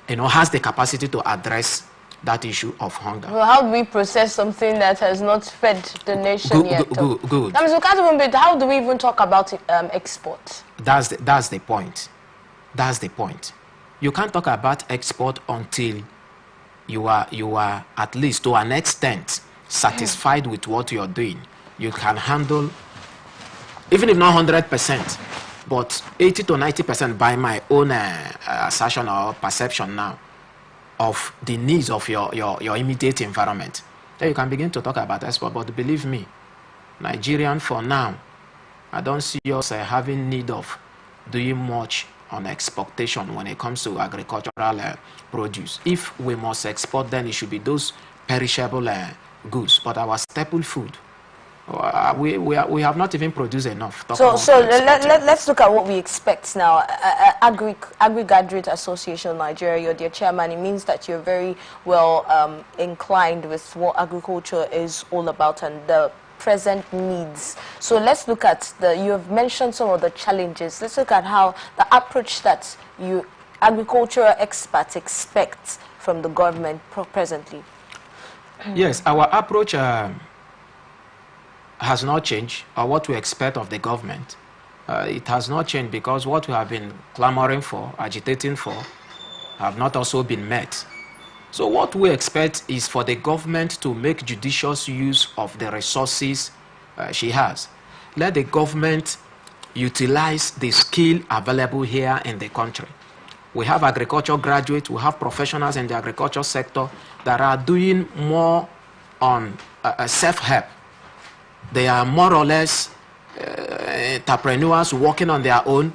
has the capacity to address that issue of hunger. Well, how do we process something that has not fed the nation yet? Good. That means we can't even how do we even talk about export? That's the point. That's the point. You can't talk about export until you are at least to an extent satisfied with what you're doing. You can handle, even if not 100%, but 80 to 90% by my own assertion or perception now, of the needs of your immediate environment. Then you can begin to talk about export. But believe me, Nigerian for now, I don't see us having need of doing much on exportation when it comes to agricultural produce. If we must export, then it should be those perishable goods. But our staple food, we have not even produced enough. So let's look at what we expect now. Agri-Graduate Association Nigeria, you're their chairman. It means that you're very well inclined with what agriculture is all about and the present needs. So let's look at you have mentioned some of the challenges. Let's look at how the approach that agricultural experts expect from the government presently. Yes, our approach has not changed, or what we expect of the government. It has not changed, because what we have been clamoring for, agitating for, have not also been met. So what we expect is for the government to make judicious use of the resources she has. Let the government utilize the skill available here in the country. We have agriculture graduates, we have professionals in the agriculture sector that are doing more on self-help. They are more or less entrepreneurs working on their own.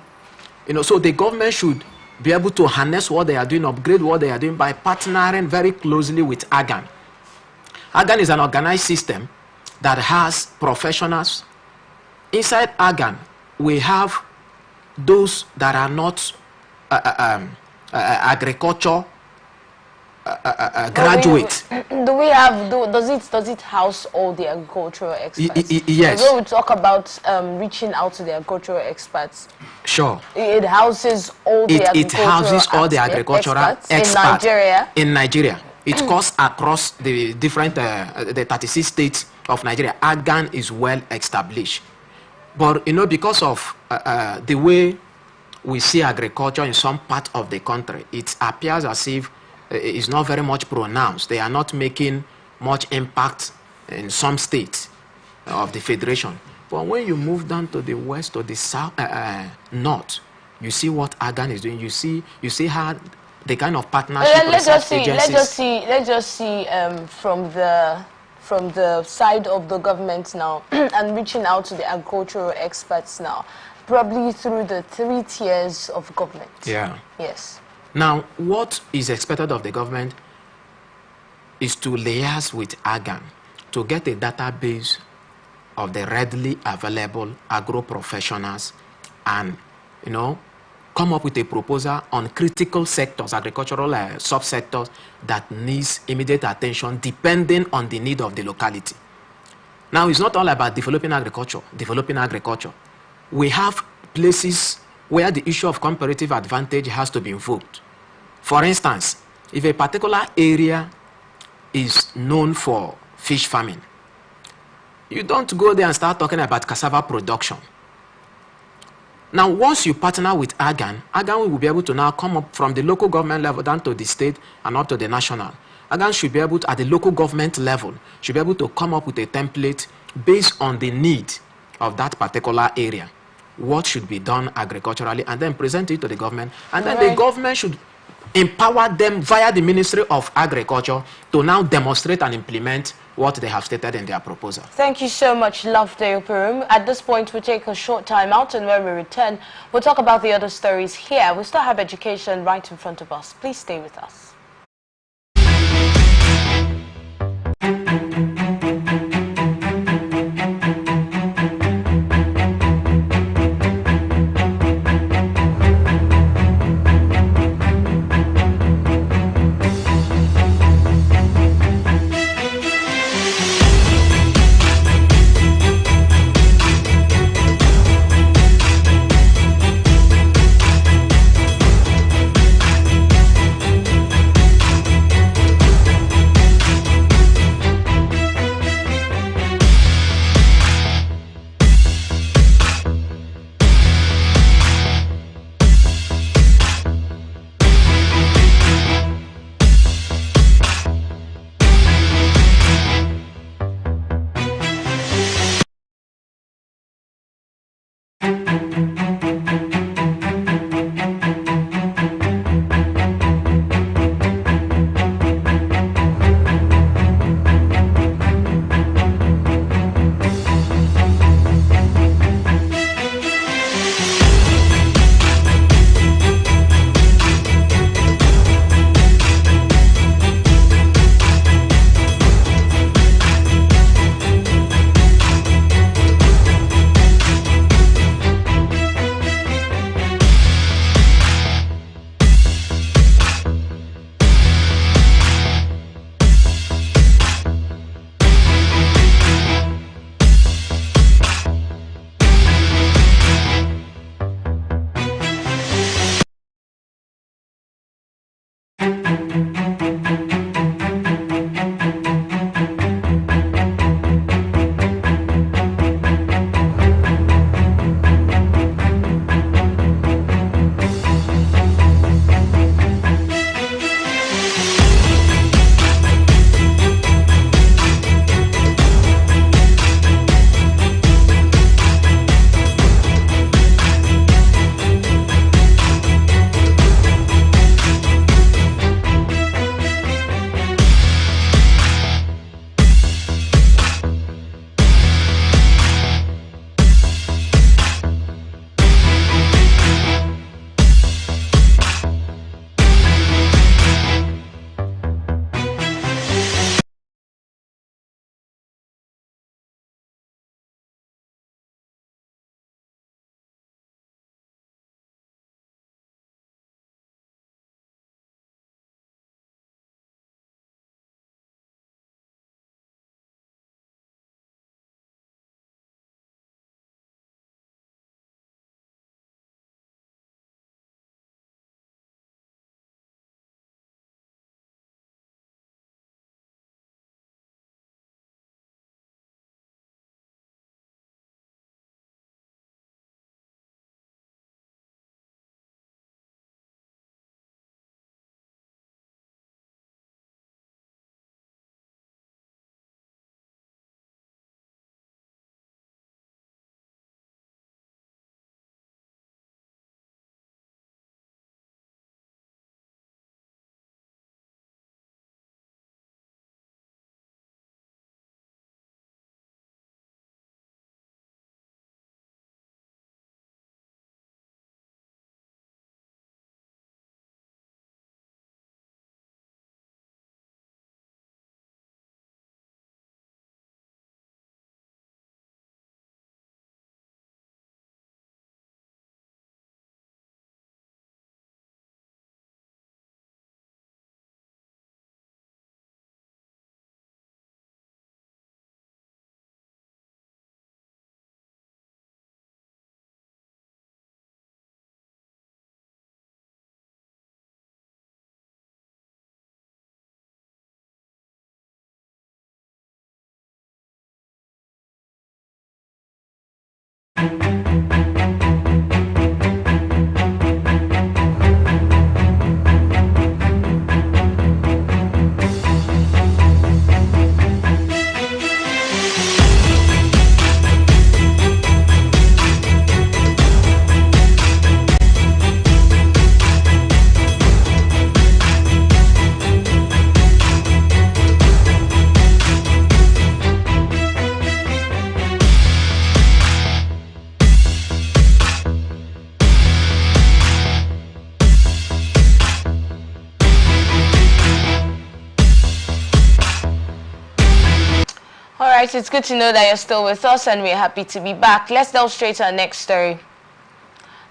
So the government should be able to harness what they are doing, upgrade what they are doing by partnering very closely with AGAN. AGAN is an organized system that has professionals. Inside AGAN, we have those that are not agriculture graduates. Does it house all the agricultural experts? Yes. When we talk about reaching out to the agricultural experts, sure, it houses all the agricultural experts in Nigeria. It goes across the different the 36 states of Nigeria. AGAN is well established, but because of the way we see agriculture in some part of the country, it appears as if it's not very much pronounced. They are not making much impact in some states of the federation. But when you move down to the west or the south, north, you see what AGAN is doing. You see how the kind of partnership. Let's just see from the side of the government now and reaching out to the agricultural experts now, probably through the 3 tiers of government. Yeah. Yes. Now, what is expected of the government is to liaise with AGAN to get a database of the readily available agro professionals and, come up with a proposal on critical sectors, agricultural subsectors that needs immediate attention depending on the need of the locality. Now, it's not all about developing agriculture. We have places where the issue of comparative advantage has to be invoked. For instance, if a particular area is known for fish farming, you don't go there and start talking about cassava production. Now, once you partner with AGAN will be able to now come up from the local government level down to the state and up to the national. AGAN should be able to, at the local government level, should be able to come up with a template based on the need of that particular area. What should be done agriculturally, and then present it to the government. And then the government should empower them via the Ministry of Agriculture to now demonstrate and implement what they have stated in their proposal. Thank you so much, Loveday Operum. At this point, we'll take a short time out, and when we return, we'll talk about the other stories here. We still have education right in front of us. Please stay with us. right, it's good to know that you're still with us and we're happy to be back. Let's delve straight to our next story.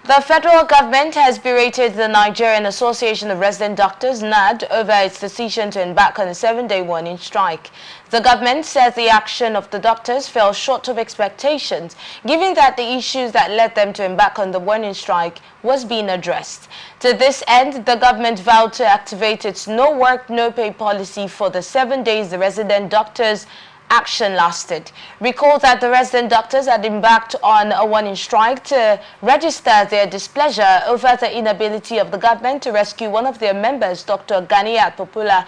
The federal government has berated the Nigerian Association of Resident Doctors, NAD, over its decision to embark on a 7-day warning strike. The government says the action of the doctors fell short of expectations, given that the issues that led them to embark on the warning strike was being addressed. To this end, the government vowed to activate its no work, no pay policy for the 7 days the resident doctors action lasted. Recall that the resident doctors had embarked on a warning strike to register their displeasure over the inability of the government to rescue one of their members, Dr. Ganiat Popula,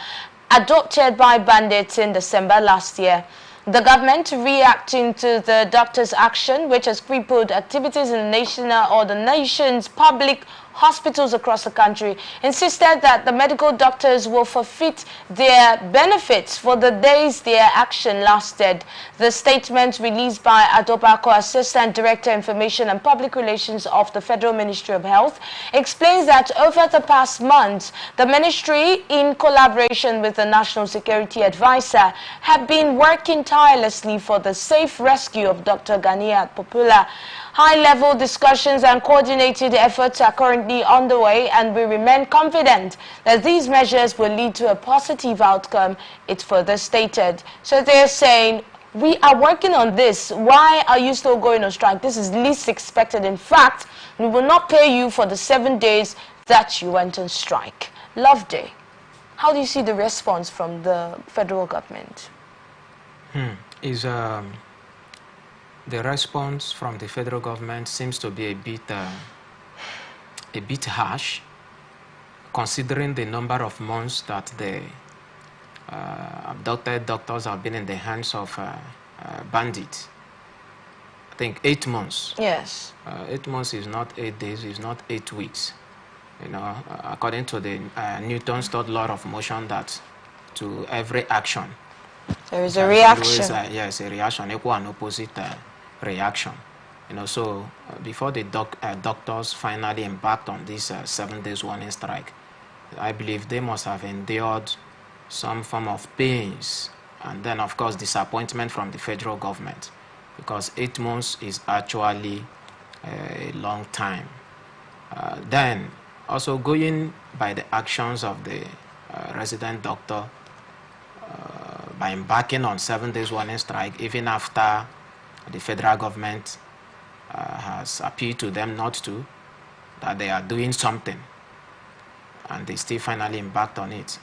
adopted by bandits in December last year. The government, reacting to the doctors' action, which has crippled activities in the nation's public hospitals across the country, insisted that the medical doctors will forfeit their benefits for the days their action lasted. The statement released by Adobako, Assistant Director, Information and Public Relations of the Federal Ministry of Health, explains that over the past months, the ministry, in collaboration with the National Security Advisor, have been working tirelessly for the safe rescue of Dr. Ganiat Popula. High-level discussions and coordinated efforts are currently underway, and we remain confident that these measures will lead to a positive outcome, it further stated. So they're saying, we are working on this. Why are you still going on strike? This is least expected. In fact, we will not pay you for the 7 days that you went on strike. Love Day. How do you see the response from the federal government? The response from the federal government seems to be a bit harsh, considering the number of months that the abducted doctors have been in the hands of bandits. I think 8 months. Yes. 8 months is not 8 days, it's not 8 weeks. You know, according to the Newton's third law of motion, that to every action, there is a reaction. Always, yes, a reaction, equal and opposite reaction. You know, so before the doctors finally embarked on this 7 days warning strike, I believe they must have endured some form of pains, and then of course disappointment from the federal government, because 8 months is actually a long time. Then also going by the actions of the resident doctor, by embarking on 7 days warning strike, even after the federal government has appealed to them not to, that they are doing something, and they still finally embarked on it.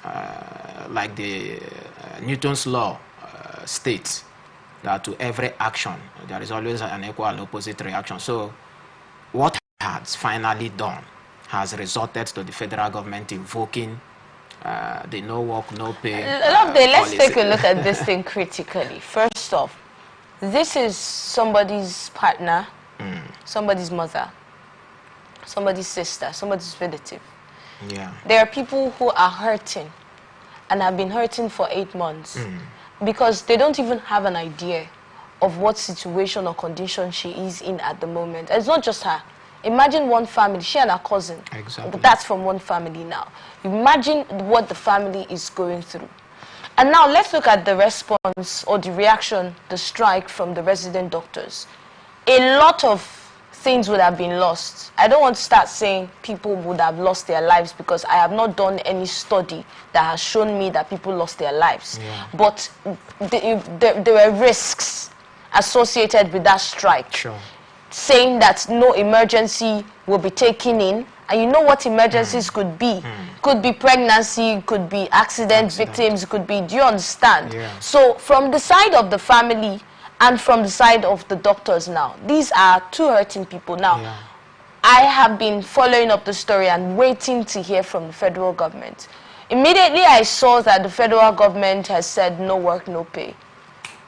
Like the Newton's law states that to every action, there is always an equal and opposite reaction. So what has finally done has resulted to the federal government invoking the no work, no pay Let's take a look at this thing critically. First off, this is somebody's partner, somebody's mother, somebody's sister, somebody's relative. Yeah. There are people who are hurting and have been hurting for 8 months because they don't even have an idea of what situation or condition she is in at the moment. It's not just her. Imagine one family, she and her cousin. Exactly. That's from one family now. Imagine what the family is going through. And now let's look at the response or the reaction, the strike from the resident doctors. A lot of things would have been lost. I don't want to start saying people would have lost their lives, because I have not done any study that has shown me that people lost their lives. Yeah. But there were risks associated with that strike. Sure. Saying that no emergency will be taken in. And you know what emergencies could be. Could be pregnancy, could be accident victims, could be, do you understand? Yeah. So from the side of the family and from the side of the doctors now, these are two hurting people. Now, Yeah. I have been following up the story and waiting to hear from the federal government. Immediately I saw that the federal government has said no work, no pay.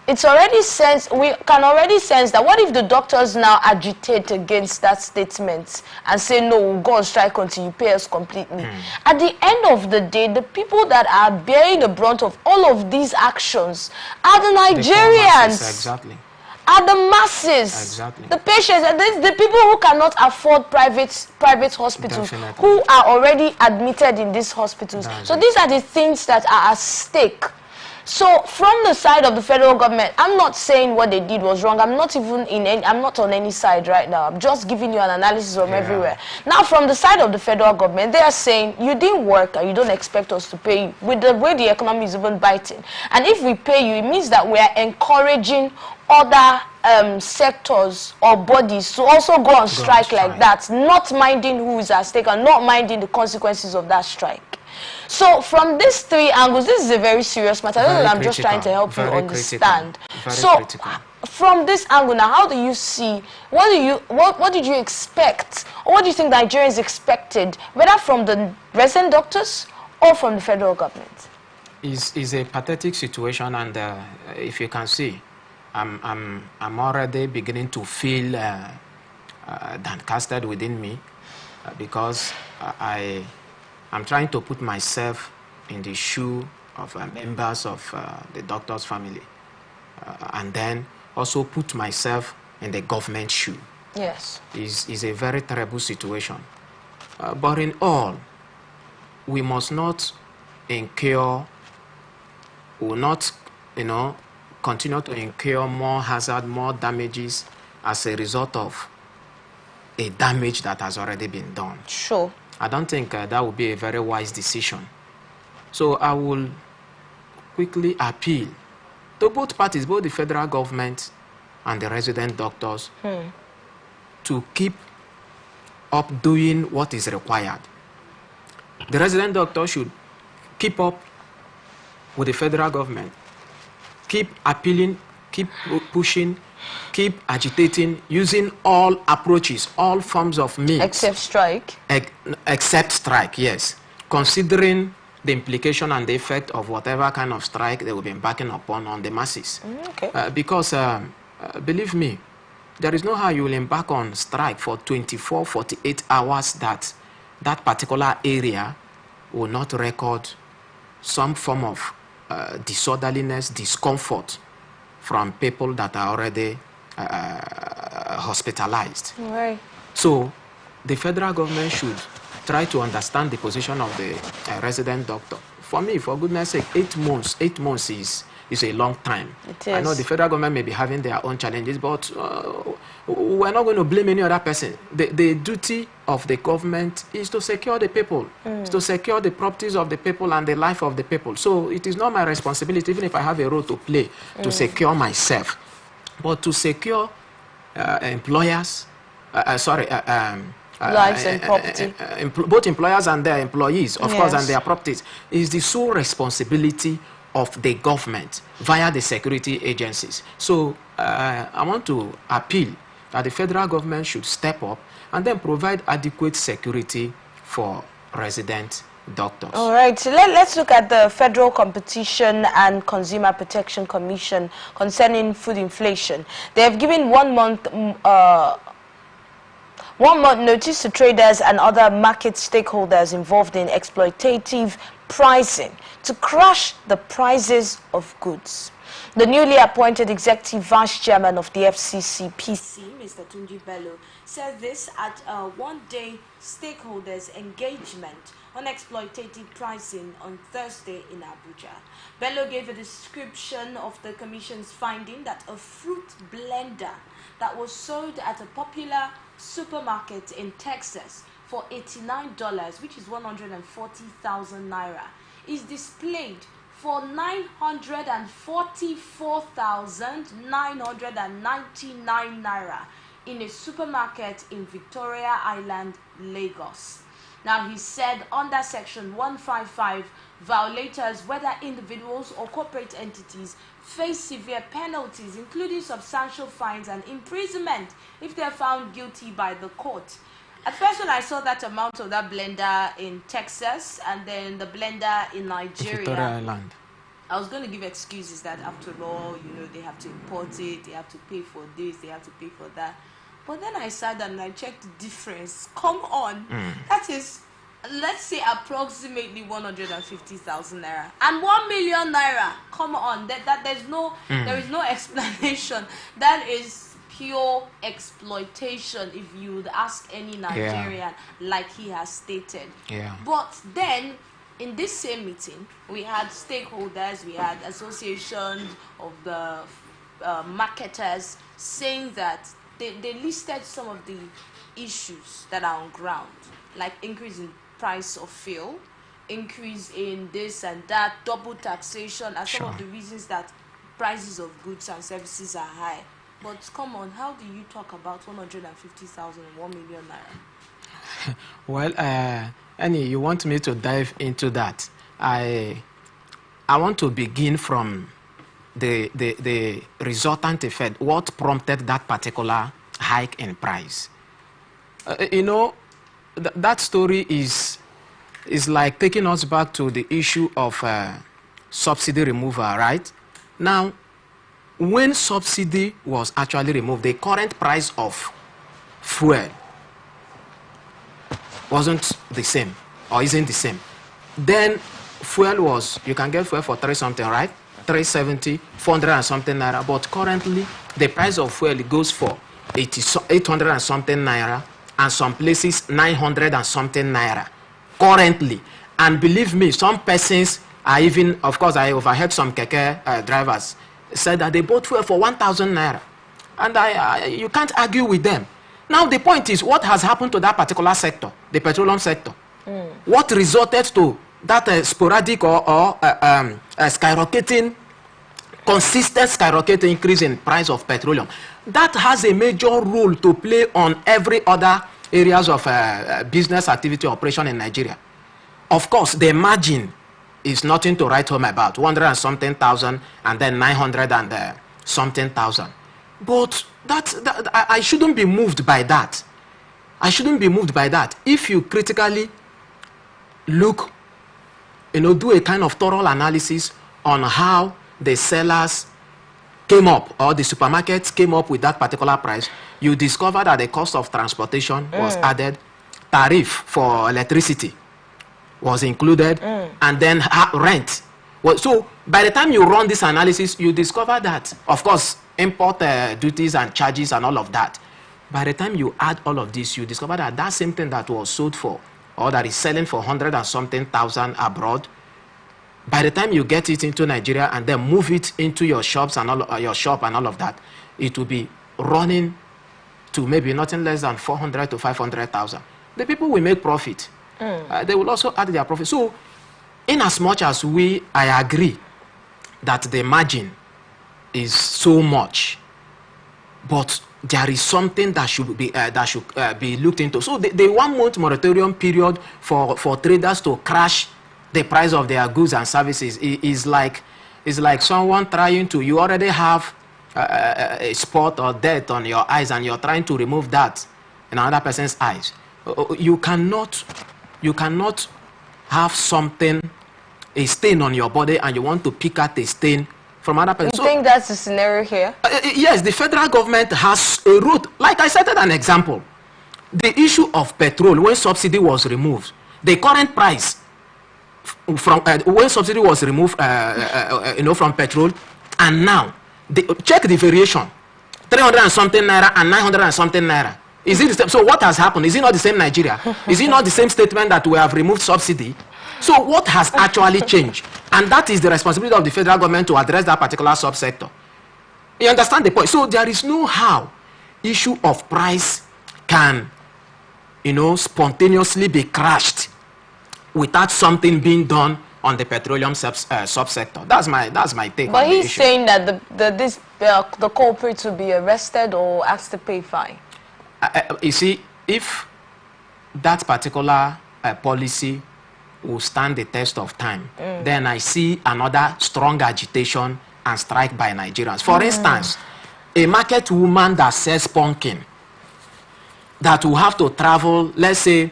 It's already sense, we can already sense that what if the doctors now agitate against that statement and say, no, we'll go on strike until you pay us completely. At the end of the day, the people that are bearing the brunt of all of these actions are the Nigerians. Exactly. Are the masses. Exactly. The patients, and the people who cannot afford private hospitals, Definitely. who are already admitted in these hospitals. That's So it. these are the things that are at stake. So from the side of the federal government, I'm not saying what they did was wrong. I'm not even I'm not on any side right now. I'm just giving you an analysis from everywhere. Now from the side of the federal government, they are saying you didn't work and you don't expect us to pay you. With the way the economy is even biting. And if we pay you, it means that we are encouraging other sectors or bodies to also go on strike like that, not minding who is at stake and not minding the consequences of that strike. So from these three angles, this is a very serious matter. I'm just trying to help you understand. So from this angle now, how do you see, what did you expect, or what do you think Nigerians expected, whether from the resident doctors or from the federal government? It's a pathetic situation, and if you can see, I'm already beginning to feel downcasted within me because I'm trying to put myself in the shoe of members of the doctor's family, and then also put myself in the government shoe. Yes. Is a very terrible situation. But in all, we must not incur, will not, continue to incur more hazard, more damages as a result of a damage that has already been done. Sure. I don't think that would be a very wise decision. So I will quickly appeal to both parties, both the federal government and the resident doctors, to keep up doing what is required. The resident doctor should keep up with the federal government, keep appealing, keep pushing, keep agitating, using all approaches, all forms of means. Except strike? Except strike, yes. Considering the implication and the effect of whatever kind of strike they will be embarking upon on the masses. Okay. Because, believe me, there is no how you will embark on strike for 24, 48 hours that particular area will not record some form of disorderliness, discomfort from people that are already hospitalized. Right. So the federal government should try to understand the position of the resident doctor. For me, for goodness sake, 8 months is a long time. It is. I know the federal government may be having their own challenges, but we're not going to blame any other person. The duty of the government is to secure the people, is to secure the properties of the people and the life of the people. So it is not my responsibility, even if I have a role to play, to secure myself, but to secure employers, lives and property. Both employers and their employees, of course, Yes. and their properties, is the sole responsibility of the government via the security agencies. So I want to appeal that the federal government should step up and then provide adequate security for resident doctors. All right, so let's look at the Federal Competition and Consumer Protection Commission concerning food inflation. They have given 1 month notice to traders and other market stakeholders involved in exploitative pricing to crush the prices of goods. The newly appointed Executive Vice Chairman of the FCCPC, Mr. Tunji Bello, said this at a one-day stakeholders engagement on exploitative pricing on Thursday in Abuja. Bello gave a description of the Commission's finding that a fruit blender that was sold at a popular supermarket in Texas for $89, which is 140,000 naira, is displayed for 944,999 naira in a supermarket in Victoria Island, Lagos. Now, he said under Section 155, violators, whether individuals or corporate entities, face severe penalties, including substantial fines and imprisonment if they are found guilty by the court. At first, when I saw that amount of that blender in Texas and then the blender in Nigeria, Victoria Island, I was going to give excuses that after all, they have to import it, they have to pay for this, they have to pay for that. But then I sat down and I checked the difference. Come on. That is, let's say, approximately 150,000 naira. And 1 million naira. Come on. There is no explanation. That is pure exploitation, if you would ask any Nigerian, like he has stated. Yeah. But then, in this same meeting, we had stakeholders, we had associations of the marketers saying that they listed some of the issues that are on ground, like increase in price of fuel, increase in this and that, double taxation are some of the reasons that prices of goods and services are high. But come on, how do you talk about 150,000 and 1 million naira? Well, Annie, you want me to dive into that? I want to begin from the resultant effect. What prompted that particular hike in price? You know, that story is like taking us back to the issue of subsidy removal, right? Now, when subsidy was actually removed, the current price of fuel wasn't the same or isn't the same. Then fuel was, you can get fuel for 3 something, right? 370, 400 and something naira. But currently, the price of fuel goes for 800 and something naira, and some places 900 and something naira currently. And believe me, some persons are even, of course, I overheard some keke drivers said that they bought fuel for 1,000 naira. And you can't argue with them. Now, the point is, what has happened to that particular sector, the petroleum sector? What resulted to that sporadic or skyrocketing, consistent skyrocketing increase in price of petroleum? That has a major role to play on every other areas of business activity operation in Nigeria. Of course, the margin is nothing to write home about, 100 and something thousand and then 900 and something thousand. But I shouldn't be moved by that. I shouldn't be moved by that. If you critically look, do a kind of thorough analysis on how the sellers came up or the supermarkets came up with that particular price, you discover that the cost of transportation was added, tariff for electricity was included, and then rent. Well, so by the time you run this analysis, you discover that, of course, import duties and charges and all of that. By the time you add all of this, you discover that that same thing that was sold for, or that is selling for 100 and something thousand abroad, by the time you get it into Nigeria and then move it into your shops and your shop and all of that, it will be running to maybe nothing less than 400 to 500,000. The people will make profit. They will also add their profit. So, in as much as I agree that the margin is so much, but there is something that should be looked into. So the 1 month moratorium period for traders to crash the price of their goods and services is like someone trying to, you already have a spot or dirt on your eyes and you're trying to remove that in another person's eyes. You cannot have something, a stain on your body, and you want to pick out a stain from other person. You think that's the scenario here? Yes, the federal government has a route. Like I cited an example. The issue of petrol, when subsidy was removed, the current price from when subsidy was removed, from petrol, and now, check the variation, 300 and something naira and 900 and something naira. Is it the same? So what has happened? Is it not the same Nigeria? Is it not the same statement that we have removed subsidy? So what has actually changed? And that is the responsibility of the federal government to address that particular subsector. You understand the point? So there is no how issue of price can, spontaneously be crashed without something being done on the petroleum subsector. That's my take. But he's saying that the culprits will be arrested or asked to pay fine. You see, if that particular policy will stand the test of time, then I see another strong agitation and strike by Nigerians. For instance, a market woman that sells pumpkin that will have to travel, let's say,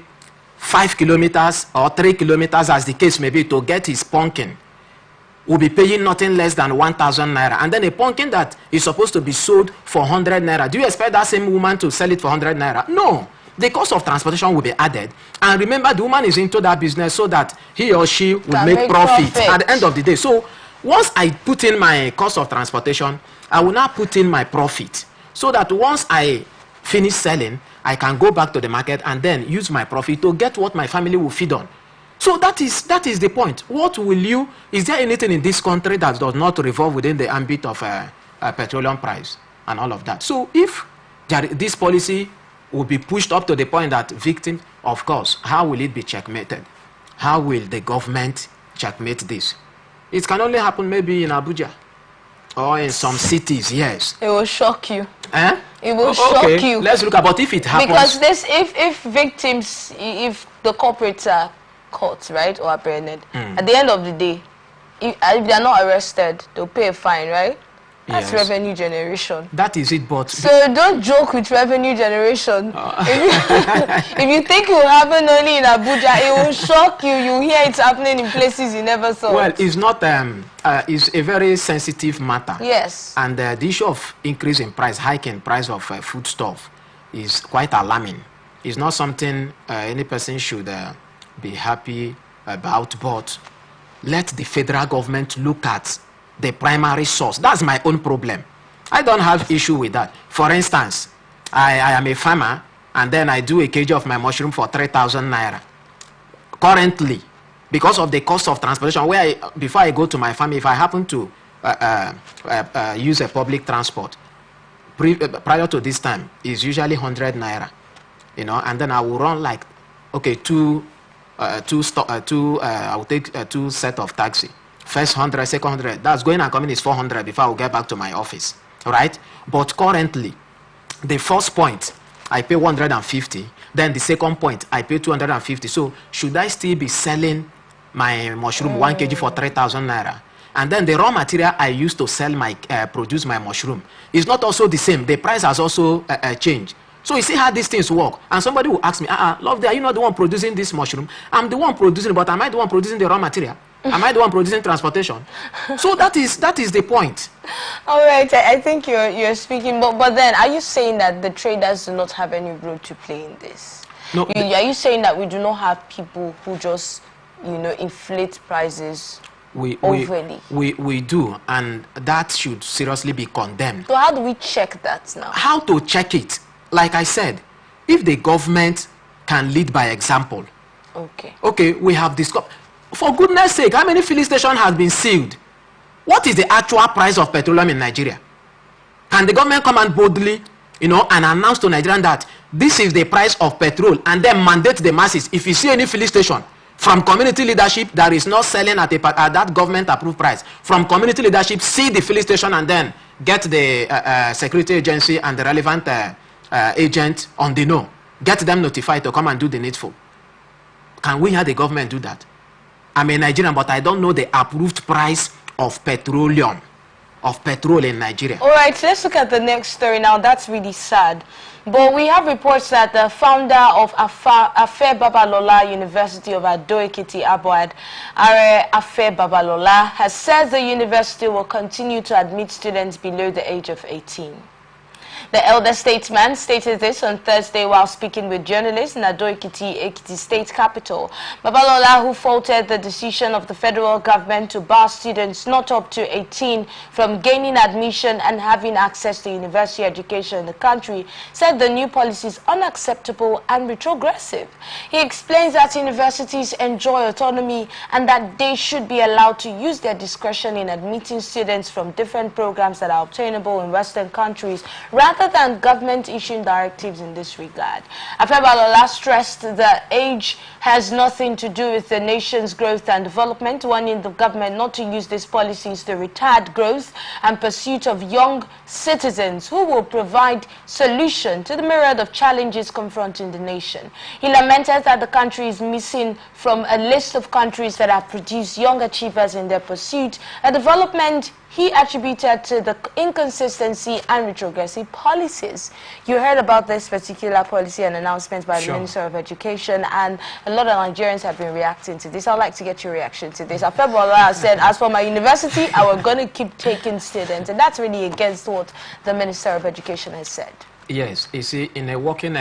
5 kilometers or 3 kilometers, as the case may be, to get his pumpkin, will be paying nothing less than 1,000 naira. And then a pumpkin that is supposed to be sold for 100 naira, do you expect that same woman to sell it for 100 naira? No. The cost of transportation will be added. And remember, the woman is into that business so that he or she will make profit at the end of the day. So once I put in my cost of transportation, I will now put in my profit, so that once I finish selling, I can go back to the market and then use my profit to get what my family will feed on. So that is the point. What will you, is there anything in this country that does not revolve within the ambit of petroleum price and all of that? So if this policy will be pushed up to the point that victim, of course, how will it be checkmated? How will the government checkmate this? It can only happen maybe in Abuja or in some cities, yes. It will shock you. Eh? It will shock you. Let's look about if it happens. Because this, if victims, if the corporates are caught, right, or apprehended, at the end of the day, if they are not arrested, they'll pay a fine, right? That's revenue generation. That is it, but... So don't joke with revenue generation. If you think it will happen only in Abuja, it will shock you. You hear it's happening in places you never saw. Well, it's not, it's a very sensitive matter. Yes. And the issue of increase in price, hike in price of foodstuff is quite alarming. It's not something any person should be happy about, but let the federal government look at the primary source. That's my own problem. I don't have issue with that. For instance, I am a farmer, and then I do a kg of my mushroom for 3,000 naira. Currently, because of the cost of transportation, before I go to my farm, if I happen to use a public transport, prior to this time, is usually 100 naira, you know, and then I will run like, okay, I will take two set of taxi. First 100, second 100. That's going and coming is 400 before I will get back to my office, right? But currently, the first point, I pay 150. Then the second point, I pay 250. So should I still be selling my mushroom 1 kg for 3,000 naira? And then the raw material I used to sell my produce my mushroom is not also the same. The price has also changed. So you see how these things work. And somebody will ask me, Lovely, are you not the one producing this mushroom? I'm the one producing, but am I the one producing the raw material? Am I the one producing transportation? So that is the point. All right, I think you're speaking, but then are you saying that the traders do not have any role to play in this? No. Are you saying that we do not have people who just, you know, inflate prices overly? We do, and that should seriously be condemned. So how do we check that now? How to check it? Like I said, if the government can lead by example. Okay, we have discovered. For goodness sake, how many filling stations has been sealed? What is the actual price of petroleum in Nigeria? Can the government come and boldly, you know, and announce to Nigerians that this is the price of petrol, and then mandate the masses? If you see any filling station from community leadership that is not selling at that government approved price, from community leadership, see the filling station and then get the security agency and the relevant agent on the know. Get them notified to come and do the needful. Can we have the government do that? I'm a Nigerian, but I don't know the approved price of petroleum, of petrol in Nigeria. All right, let's look at the next story now. That's really sad. But we have reports that the founder of Afe Babalola University of Ado-Ekiti, Abuad, Are Afe Babalola, has said the university will continue to admit students below the age of 18. The elder statesman stated this on Thursday while speaking with journalists in Ado-Ekiti, Ekiti State Capital. Babalola, who faulted the decision of the federal government to bar students not up to 18 from gaining admission and having access to university education in the country, said the new policy is unacceptable and retrogressive. He explains that universities enjoy autonomy and that they should be allowed to use their discretion in admitting students from different programs that are obtainable in Western countries, rather than government issuing directives in this regard. Afe Babalola stressed that age has nothing to do with the nation's growth and development, warning the government not to use these policies to retard growth and pursuit of young citizens who will provide solution to the myriad of challenges confronting the nation. He lamented that the country is missing from a list of countries that have produced young achievers in their pursuit, a development he attributed to the inconsistency and retrogressive policies. You heard about this particular policy and announcement by the Minister of Education, and a lot of Nigerians have been reacting to this. I'd like to get your reaction to this. Afe Babalola said, as for my university, I was going to keep taking students, and that's really against what the Minister of Education has said. Yes, you see, in a working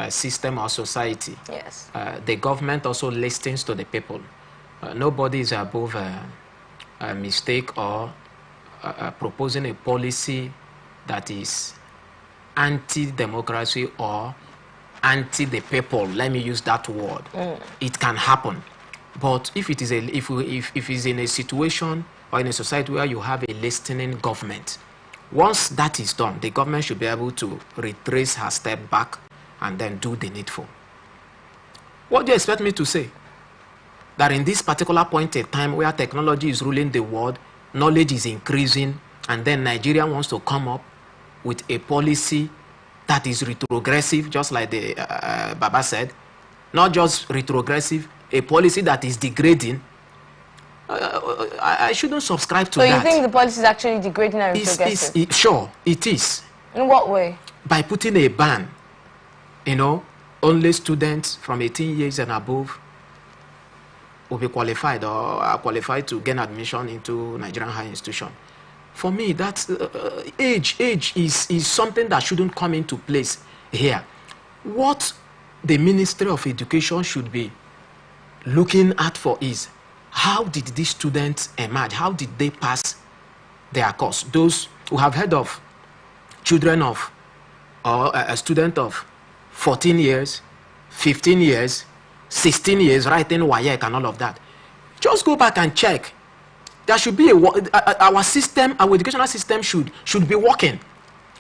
system or society, yes, the government also listens to the people. Nobody is above a mistake or proposing a policy that is anti-democracy or anti the people. Let me use that word. It can happen. But if it is if it's in a situation or in a society where you have a listening government, once that is done, the government should be able to retrace her step back and then do the needful. What do you expect me to say? That in this particular point in time where technology is ruling the world, knowledge is increasing, and then Nigeria wants to come up with a policy that is retrogressive, just like the Baba said, not just retrogressive, a policy that is degrading, I shouldn't subscribe to that. So you think the policy is actually degrading and retrogressive? Sure, it is. In what way? By putting a ban, you know, only students from 18 years and above will be qualified or are qualified to gain admission into Nigerian higher institution. For me, that's age is something that shouldn't come into place here. What the Ministry of Education should be looking at for is, how did these students emerge? How did they pass their course? Those who have heard of children of, or a student of 14 years, 15 years, 16 years, writing WAEC and all of that. Just go back and check. There should be our system, our educational system should be working.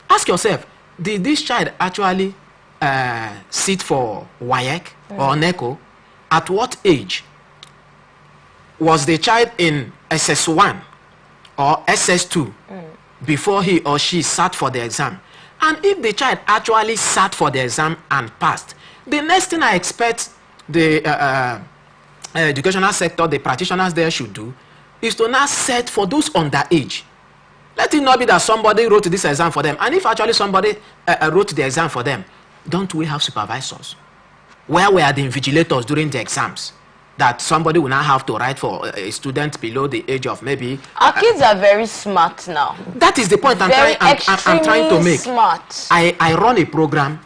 Ask yourself, did this child actually sit for WAEC or NECO? At what age? Was the child in SS1 or SS2 before he or she sat for the exam? And if the child actually sat for the exam and passed, the next thing I expect the educational sector, the practitioners there should do, is to now set for those underage. Let it not be that somebody wrote this exam for them. And if actually somebody wrote the exam for them, don't we have supervisors? Where were the invigilators during the exams? That somebody will now have to write for a student below the age of maybe... Our kids are very smart now. That is the point I'm trying to make. Smart. I run a program.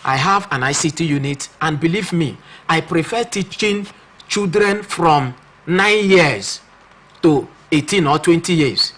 I have an ICT unit. And believe me, I prefer teaching children from 9 years to 18 or 20 years.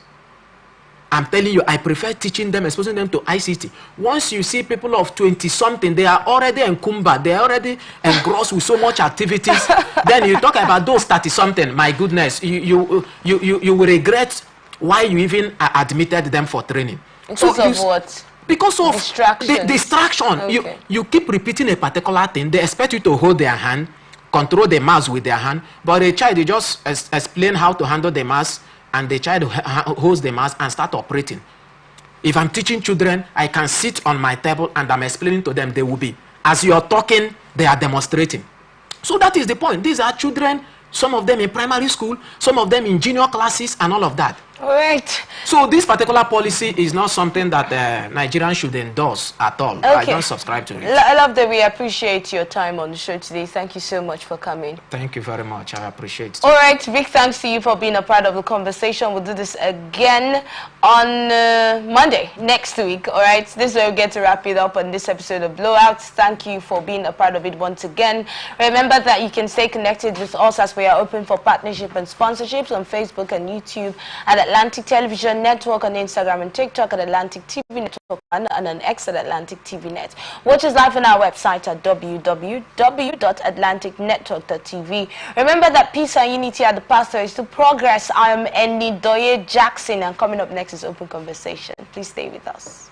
I'm telling you, I prefer teaching them, exposing them to ICT. Once you see people of 20-something, they are already encumbered, they are already engrossed with so much activities. Then you talk about those 30-something, my goodness, you will regret why you even admitted them for training. Because of what? Because of distraction. Distraction. Okay. You keep repeating a particular thing. They expect you to hold their hand, control the mouse with their hand, but a child, you just explain how to handle the mouse, and the child holds the mouse and start operating. If I'm teaching children, I can sit on my table and I'm explaining to them, they will be. As you're talking, they are demonstrating. So that is the point. These are children, some of them in primary school, some of them in junior classes and all of that. All right. So this particular policy is not something that Nigerians should endorse at all. Okay. I don't subscribe to it. I love that. We appreciate your time on the show today. Thank you so much for coming. Thank you very much. I appreciate it. All right. Big thanks to you for being a part of the conversation. We'll do this again on Monday next week. All right. This is where we get to wrap it up on this episode of Blowout. Thank you for being a part of it once again. Remember that you can stay connected with us as we are open for partnership and sponsorships on Facebook and YouTube at Atlantic Television Network, on Instagram and TikTok at Atlantic TV Network, and on X at Atlantic TV Net. Watch us live on our website at www.atlanticnetwork.tv. Remember that peace and unity are the pathways to progress. I am Enidoye Jackson, and coming up next is Open Conversation. Please stay with us.